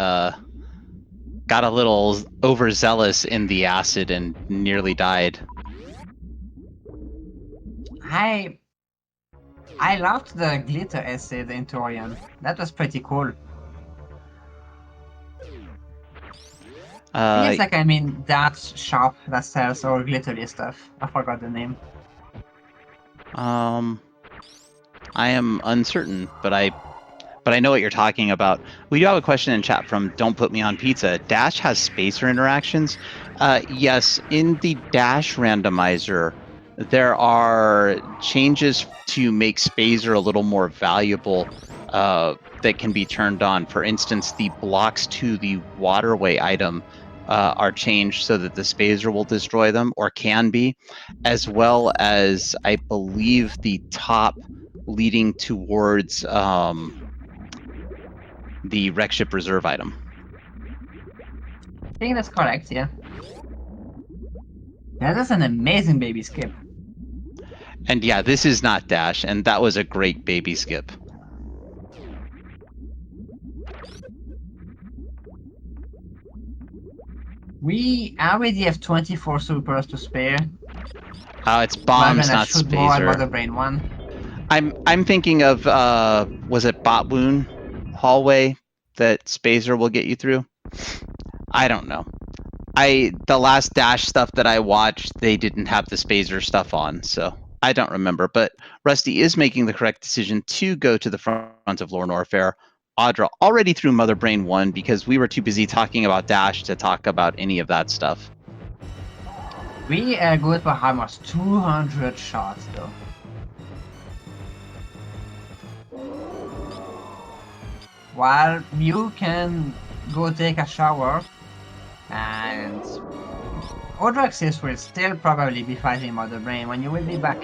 got a little overzealous in the acid and nearly died. I loved the glitter acid in Torian. That was pretty cool. Feels like I'm in that shop that sells all glittery stuff. I forgot the name. I am uncertain, but I know what you're talking about. We do have a question in chat from Don't Put Me on Pizza. Dash has spacer interactions. Yes, in the Dash randomizer, there are changes to make spacer a little more valuable that can be turned on. For instance, the blocks to the waterway item are changed so that the spacer will destroy them, or can be, as well as, I believe, the top leading towards the wreck ship reserve item. I think that's correct, yeah. That is an amazing baby skip. And yeah, this is not Dash, and that was a great baby skip. We already have 24 supers to spare. It's bombs, not shoot more at spacer. Mother Brain 1. I'm thinking of was it Botwoon hallway that spacer will get you through? I don't know. The last Dash stuff that I watched, they didn't have the spacer stuff on, so I don't remember. But Rusty is making the correct decision to go to the front of Lorne Orfair. Audra already threw Mother Brain 1 because we were too busy talking about Dash to talk about any of that stuff. We are good for almost 200 shots though. While you can go take a shower, and Audraxys will still probably be fighting Mother Brain when you will be back.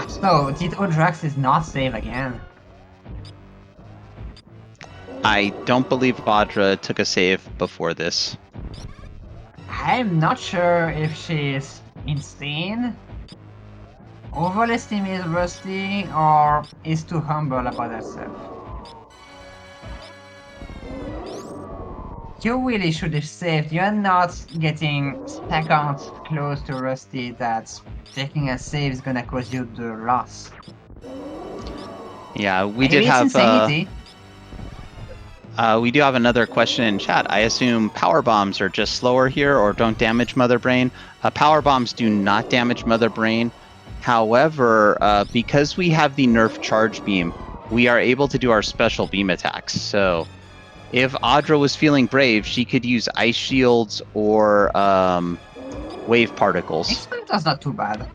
So, did Audraxys not save again? I don't believe Audra took a save before this. I'm not sure if she's insane, overestimates Rusty, or is too humble about herself. You really should have saved. You're not getting seconds close to Rusty that taking a save is gonna cause you the loss. Yeah, we Maybe did it's have insanity. we do have another question in chat. I assume power bombs are just slower here or don't damage Mother Brain. Power bombs do not damage Mother Brain. However, because we have the nerf charge beam, we are able to do our special beam attacks. So if Audra was feeling brave, she could use ice shields or wave particles. X-Factor's not too bad.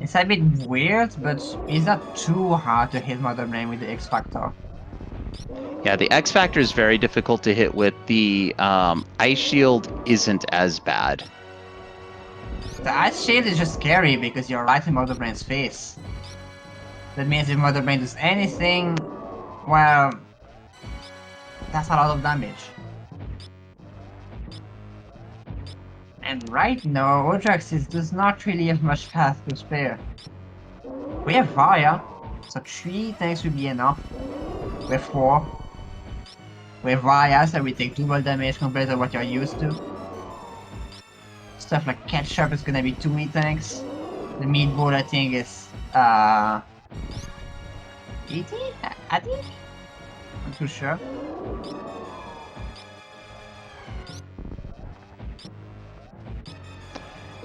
It's a bit weird, but it's not too hard to hit Mother Brain with the X-Factor. Yeah, the X Factor is very difficult to hit with. The ice shield isn't as bad. The Ice Shield is just scary because you're right in Mother Brain's face. That means if Mother Brain does anything, well, that's a lot of damage. And right now, Audraxys does not really have much path to spare. We have fire, so 3 tanks will be enough. We have 4. We have fire, so we take double damage compared to what you're used to. Stuff like ketchup is gonna be 2 meat tanks. The meatball I think is 80? I think? I'm too sure.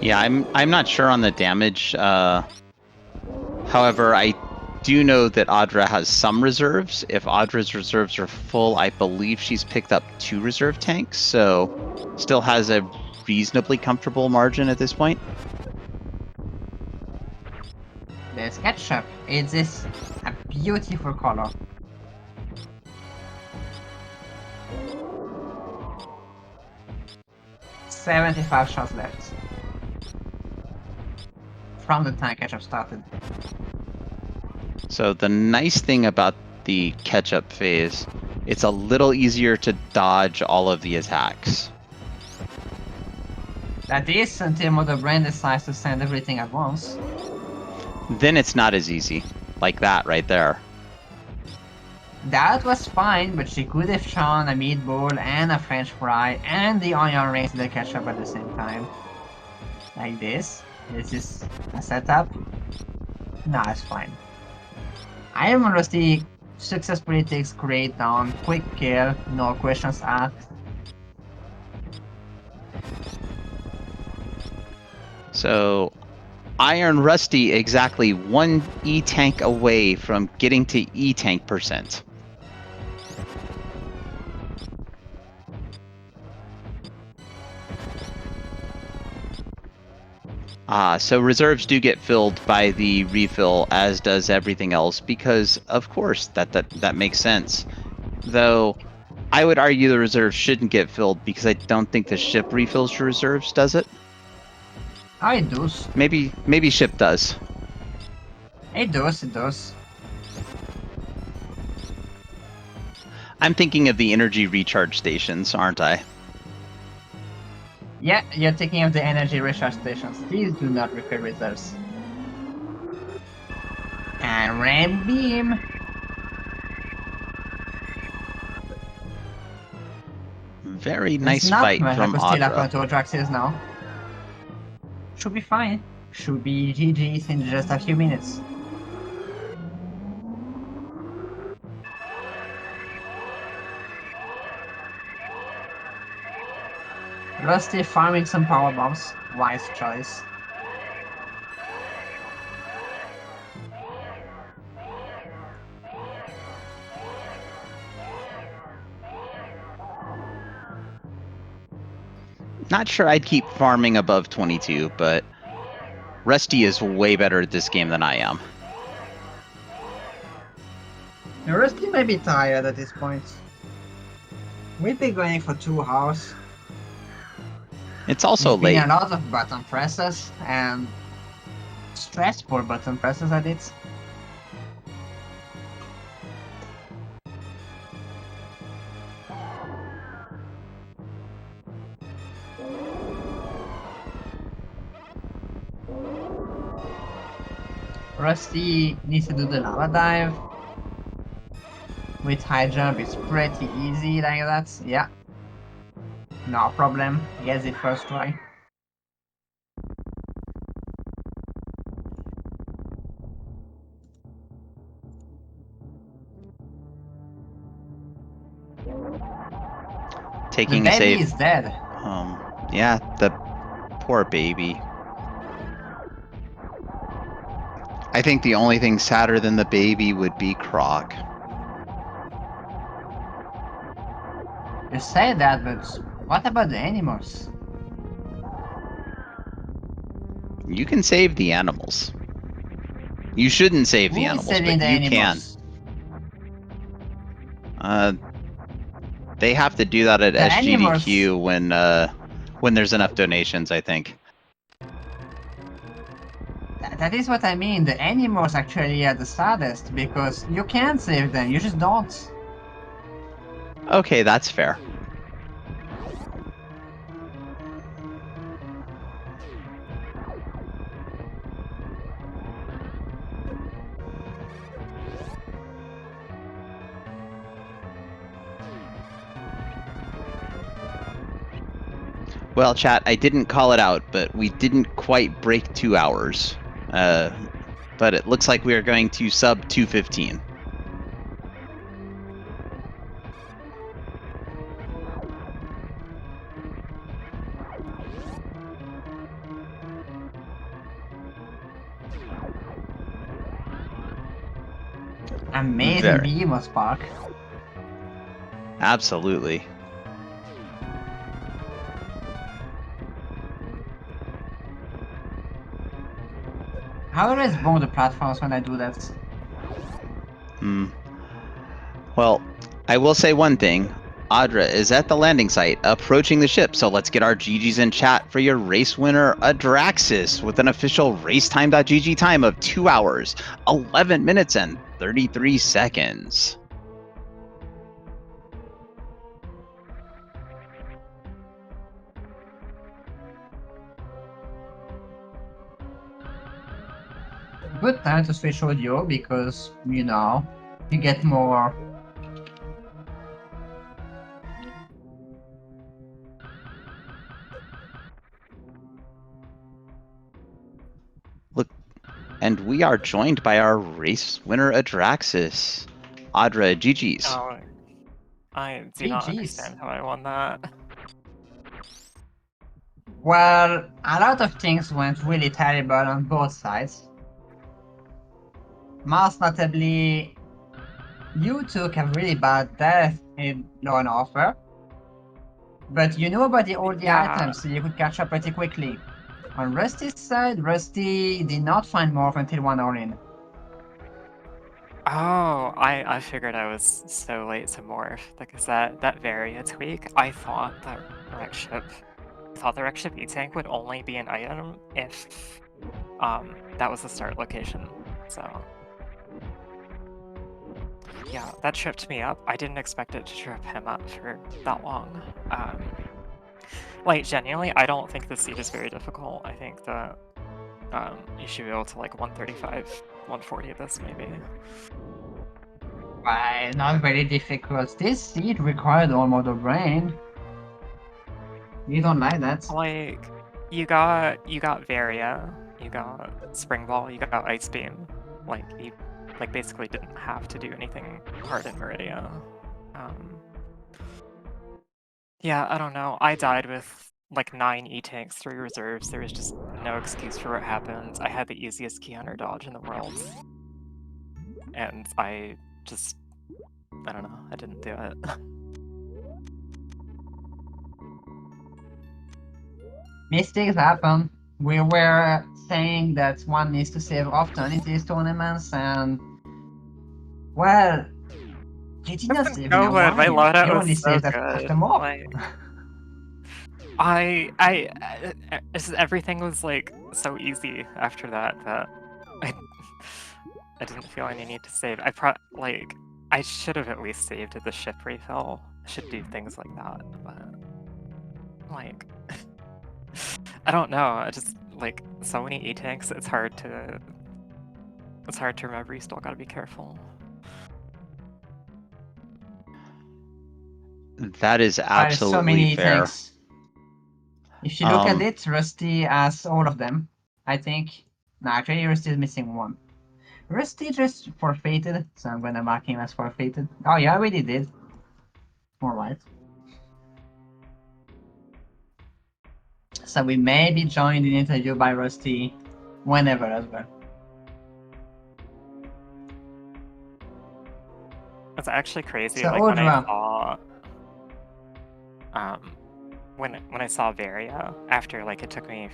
Yeah, I'm not sure on the damage. However, I do know that Audra has some reserves. If Audra's reserves are full, I believe she's picked up 2 reserve tanks, so still has a reasonably comfortable margin at this point. There's ketchup. It is a beautiful color. $75 shots left. From the time ketchup started. So the nice thing about the catch-up phase, it's a little easier to dodge all of the attacks. That is until Mother Brain decides to send everything at once. Then it's not as easy. Like that right there. That was fine, but she could have shown a meatball and a french fry and the onion rings and the ketchup at the same time. Like this. This is a setup. No, it's fine. ironrusty successfully takes Great down, quick kill, no questions asked. So ironrusty exactly 1 E-tank away from getting to E-tank percent. So reserves do get filled by the refill, as does everything else, because of course that makes sense. Though I would argue the reserves shouldn't get filled because I don't think the ship refills your reserves, does it? Oh, it does. Maybe ship does. It does, it does. I'm thinking of the energy recharge stations, aren't I? Yeah, you're taking of the energy recharge stations. These do not refill reserves. And ram beam. Very nice fight from still up Audra. to Audraxys now. Should be fine. Should be GG's in just a few minutes. Rusty farming some power bombs. Wise choice. Not sure I'd keep farming above 22, but Rusty is way better at this game than I am. Rusty may be tired at this point. We've been going for 2 hours. It's also It's late. been a lot of button presses and stressful button presses at it. Rusty needs to do the lava dive. With high jump, it's pretty easy like that. Yeah. No problem. Gets it first try. Taking the a baby save. is dead. Yeah, the Poor baby. I think the only thing sadder than the baby would be Croc. You say that, but what about the animals? You can save the animals. You shouldn't save the Who is animals, saving but the you can. animals? They have to do that at The animals. SGDQ when there's enough donations, I think. That is what I mean. The animals actually are the saddest because you can save them, you just don't. Okay, that's fair. Well, chat, I didn't call it out, but we didn't quite break 2 hours. But it looks like we are going to sub 2:15. Amazing Very. behemoth park. Absolutely. I always bomb the platforms when I do that. Well, I will say one thing. Audra is at the landing site, approaching the ship, so let's get our GGs in chat for your race winner, Audraxys, with an official racetime.gg time of 2 hours, 11 minutes, and 33 seconds. Good time to switch audio because, you know, you get more. Look, and we are joined by our race winner, Audraxys. Audra, GGs. Oh, I do not GGs. understand how I won that. Well, a lot of things went really terrible on both sides. Most notably, you took a really bad death in Lone Offer. But you knew about all the Yeah. items, so you could catch up pretty quickly. On Rusty's side, Rusty did not find morph until 1 hour in. Oh, I figured I was so late to morph because that Varia tweak. I thought that wreck ship E-Tank would only be an item if that was the start location. So yeah, that tripped me up. I didn't expect it to trip him up for that long. Like genuinely, I don't think the seed is very difficult. I think that you should be able to like 135, 140 this maybe. Why, not very difficult. This seed required almost a brain. You don't like that? Like, you got Varia, you got Spring Ball, you got Ice Beam. Like, you basically didn't have to do anything hard in Meridia. Yeah, I don't know. I died with like 9 E-Tanks, 3 reserves. There was just no excuse for what happened. I had the easiest key hunter dodge in the world. And I don't know, I didn't do it. Mistakes happen. We were saying that one needs to save often in these tournaments, and well, you did not save in a while. My loadout You was only so saved after more. Like, everything was like so easy after that I didn't feel any need to save. I should have at least saved at the ship refill. I should do things like that, but like I don't know. I just like so many E-Tanks. It's hard to remember. You still got to be careful. That is absolutely so many fair. tanks. If you look at it, Rusty has all of them, I think. No, actually, Rusty is missing one. Rusty just forfeited, so I'm gonna mark him as forfeited. Oh, yeah, I already did. Alright. So we may be joined in interview by Rusty whenever as well. It's actually crazy. So Like when I Audra, saw, when I saw Varia, after like it took me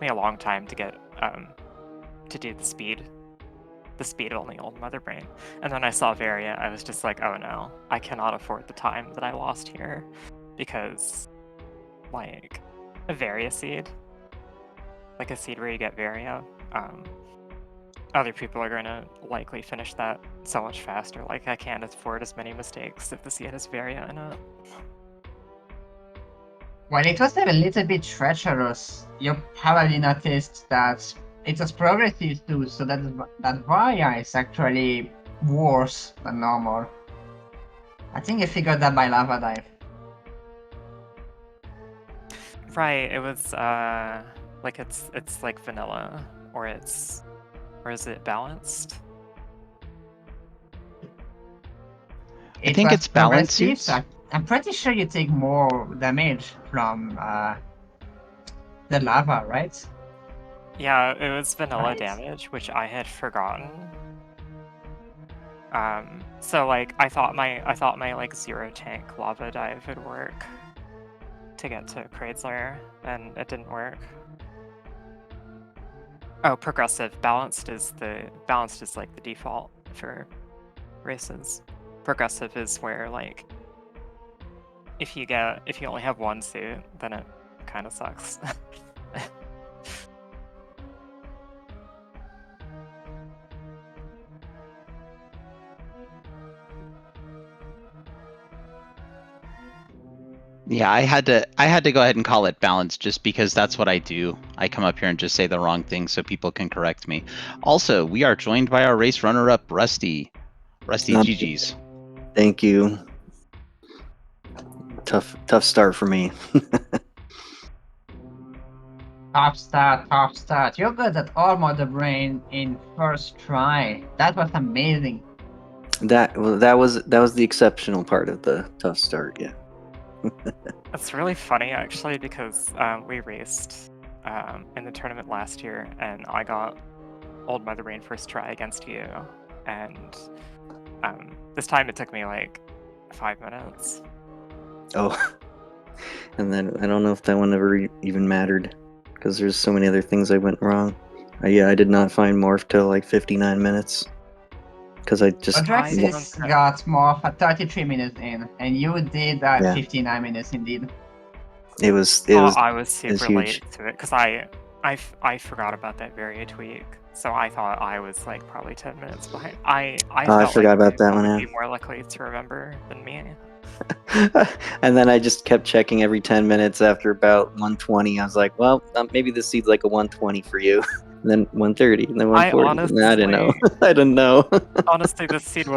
a long time to get to do the speed on the old Mother Brain, and then I saw Varia, I was just like, oh no, I cannot afford the time that I lost here, because like a Varia seed, like a seed where you get Varia, other people are going to likely finish that so much faster. Like, I can't afford as many mistakes if the seed has Varia in it. while it was a little bit treacherous, you probably noticed that it was progressive too, so that Varia is actually worse than normal. I think you figured that by Lava Dive. Right, it was like it's like vanilla, or is it balanced? I think was it's balanced progressive, suits. so I'm pretty sure you take more damage from the lava, right? Yeah, it was vanilla Right. damage, which I had forgotten. So like I thought my like 0 tank lava dive would work to get to Kraid's lair, and it didn't work. Oh, progressive. Balanced is like the default for races. Progressive is where like if you only have one suit, then it kind of sucks. Yeah, I had to go ahead and call it balanced just because that's what I do. I come up here and just say the wrong thing so people can correct me. Also, we are joined by our race runner-up, Rusty. Rusty, GG's. Thank you. Tough start for me. Top start. You're good at all Mother Brain in first try. That was amazing. That was the exceptional part of the tough start. Yeah. It's really funny actually, because we raced in the tournament last year, and I got Old Mother Brain first try against you, and this time it took me like 5 minutes. Oh. And then I don't know if that one ever even mattered, because there's so many other things I went wrong. Yeah, I did not find Morph till like 59 minutes. Because I just... Audraxys got more for 33 minutes in, and you did Yeah. 59 minutes indeed. It was I was super huge. late to it, because I forgot about that Varia tweak, so I thought I was like probably 10 minutes behind. I forgot about that one, would yeah. be more likely to remember than me. And then I just kept checking every 10 minutes after about 120. I was like, well, maybe this seed's like a 120 for you. And then 130, and then 140. I didn't know. I didn't know. Honestly, the seed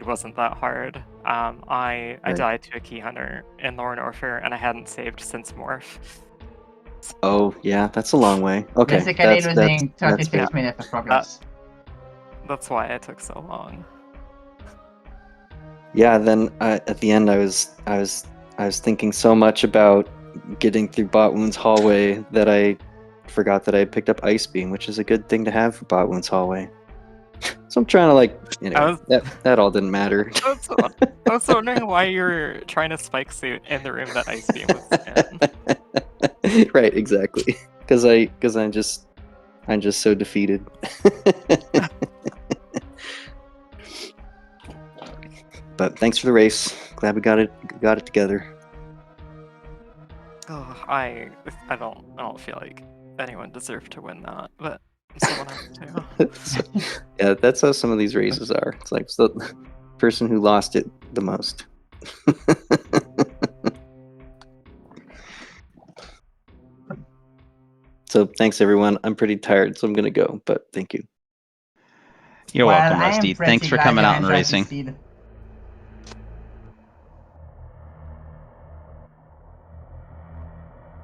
wasn't that hard. I Right. died to a key hunter in Lorne Orpher, and I hadn't saved since Morph. Oh yeah, that's a long way. Okay, Basically that's losing fair. 36 minutes of progress. That's why it took so long. Yeah, then at the end I was thinking so much about getting through Bot Wound's hallway that I forgot that I picked up Ice Beam, which is a good thing to have for Bot Wound's hallway. So I'm trying to like, that all didn't matter. I was wondering why you were trying to spike suit in the room that Ice Beam was in. Right, exactly. Because I'm just so defeated. But thanks for the race. Glad we got it together. Oh, I don't feel like anyone deserved to win that, but someone has to. Yeah, that's how some of these races are. It's like the person who lost it the most. So thanks everyone. I'm pretty tired, so I'm gonna go. But thank you. You're welcome, Rusty. Thanks for coming out and racing.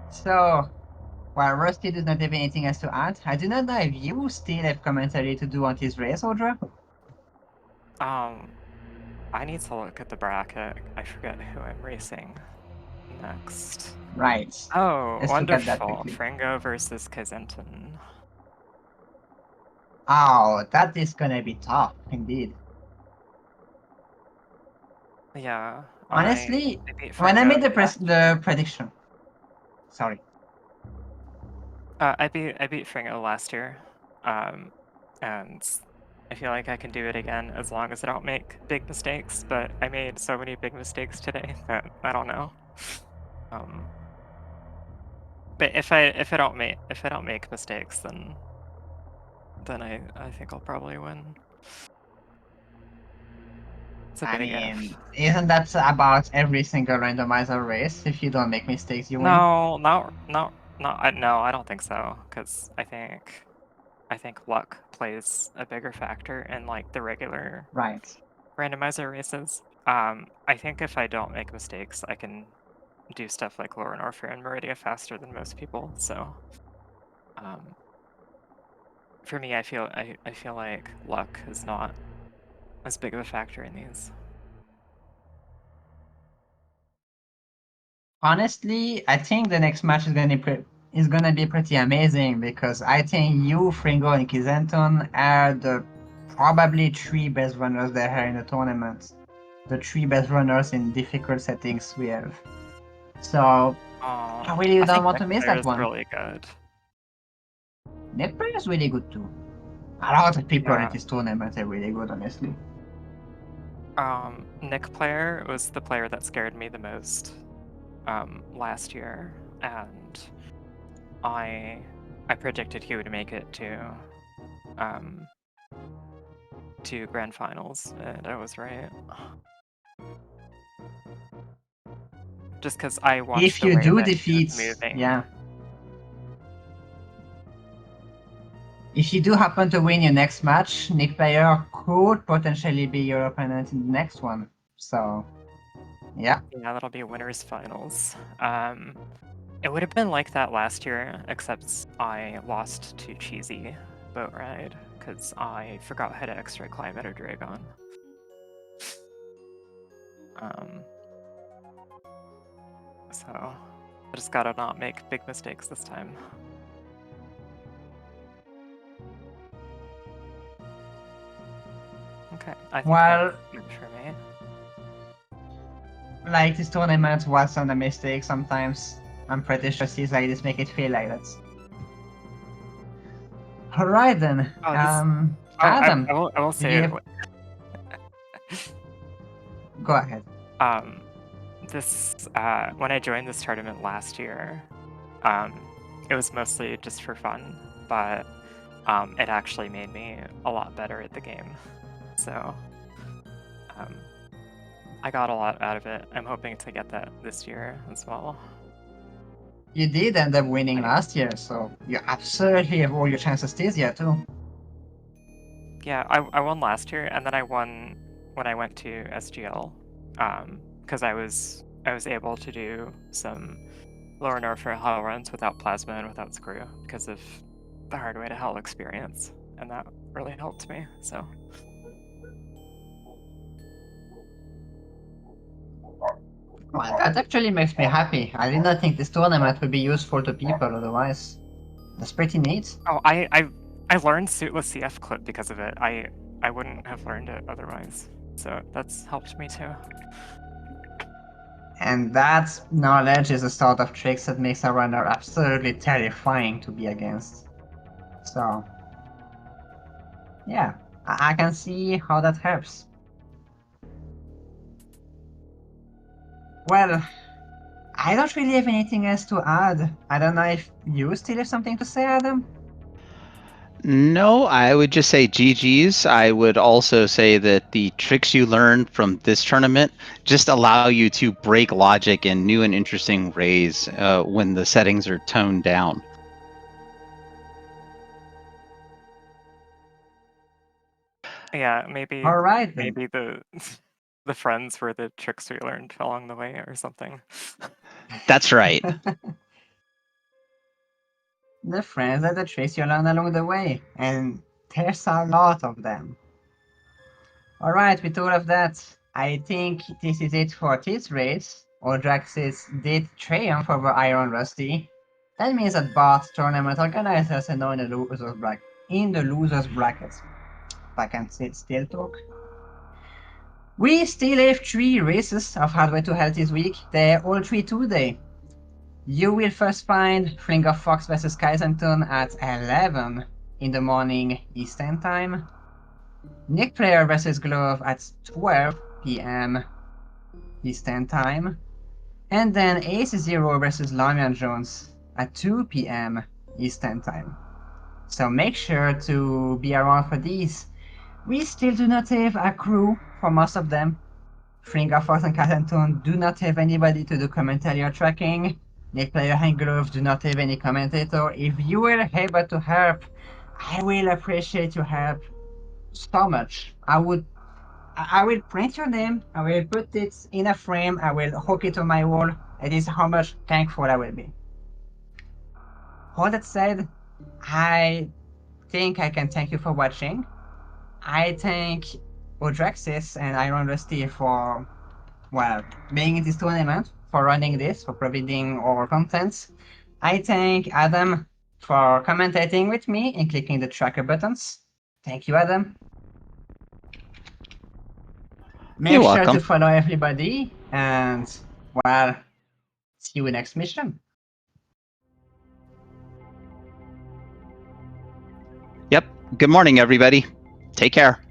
So, while Rusty does not have anything else to add, I do not know if you still have commentary to do on this race, Audra? I need to look at the bracket. I forget who I'm racing next. Right. Oh, Let's look at that wonderful. quickly. Fringo versus Kazenton. Oh, that is gonna be tough, indeed. Yeah. Honestly, I beat when I Fringo made the last year. the prediction, sorry. I beat Fringo last year. And I feel like I can do it again as long as I don't make big mistakes, but I made so many big mistakes today that I don't know. But if I don't make mistakes, then I think I'll probably win. It's a I big mean, if. isn't that about every single randomizer race? If you don't make mistakes, you win. No, no, I don't think so. Because I think luck plays a bigger factor in like the regular Right. randomizer races. I think if I don't make mistakes, I can do stuff like Lower Norfair and Meridia faster than most people. So, for me, I feel like luck is not as big of a factor in these. Honestly, I think the next match is gonna be pretty amazing because I think you, Fringo, and Kizenton are the probably 3 best runners there are in the tournament. The 3 best runners in difficult settings we have. So I really I don't think want to next miss player that is one. really good. Nepal is really good too. A lot of people in Yeah. this tournament are really good, honestly. Nick player was the player that scared me the most last year, and I predicted he would make it to grand finals, and I was right. Just because I watched If the you way do that he was defeat, moving. yeah. If you do happen to win your next match, Nick Player could potentially be your opponent in the next one. So, yeah. Yeah, that'll be winners finals. It would have been like that last year, except I lost to Cheesy Boat Ride because I forgot how to extra climb at a Dragon. So I just gotta not make big mistakes this time. Okay, I think Well, that's good for me. like this tournament was on a mistake sometimes. I'm pretty sure seas like this make it feel like that. Alright then. Oh, this. Adam, I won't did say you it. go ahead. This when I joined this tournament last year, it was mostly just for fun, but it actually made me a lot better at the game. So I got a lot out of it. I'm hoping to get that this year as well. You did end up winning last year, so you absolutely have all your chances this year too. Yeah, I won last year, and then I won when I went to SGL, because I was able to do some Lower Norfair Hell runs without Plasma and without Screw because of the Hardway to Hell experience, and that really helped me. So. Well, that actually makes me happy. I did not think this tournament would be useful to people otherwise. That's pretty neat. Oh, I learned Suitless CF clip because of it. I wouldn't have learned it otherwise. So that's helped me too. And that knowledge is a sort of tricks that makes a runner absolutely terrifying to be against. So, yeah, I can see how that helps. Well, I don't really have anything else to add. I don't know if you still have something to say, Adam? No, I would just say GG's. I would also say that the tricks you learned from this tournament just allow you to break logic in new and interesting ways when the settings are toned down. Yeah, maybe All right then. maybe the the friends were the tricks we learned along the way or something. That's right. The friends are the tricks you learn along the way, and there's a lot of them. Alright, with all of that, I think this is it for this race. Audraxys did triumph over ironrusty. That means that both tournament organizers are now in the losers bracket. If I can still talk. We still have 3 races of Hardway to Hell this week. They're all 3 today. You will first find Flinger Fox vs Kaizenton at 11 in the morning Eastern Time. Nick Player vs Glove at 12 PM Eastern Time. And then Ace Zero vs Lamian Jones at 2 PM Eastern Time. So make sure to be around for these. We still do not have a crew for most of them. Flinger Fox and Kaizenton do not have anybody to do commentary or tracking. Nick Player and Glove do not have any commentator. If you were able to help, I will appreciate your help so much. I will print your name, I will put it in a frame, I will hook it on my wall. It is how much thankful I will be. All that said, I think I can thank you for watching. I thank Audraxys and ironrusty for, well, being in this tournament, for running this, for providing our contents. I thank Adam for commentating with me and clicking the tracker buttons. Thank you, Adam. Make You're sure welcome. to follow everybody, and, well, see you next mission. Yep. Good morning, everybody. Take care.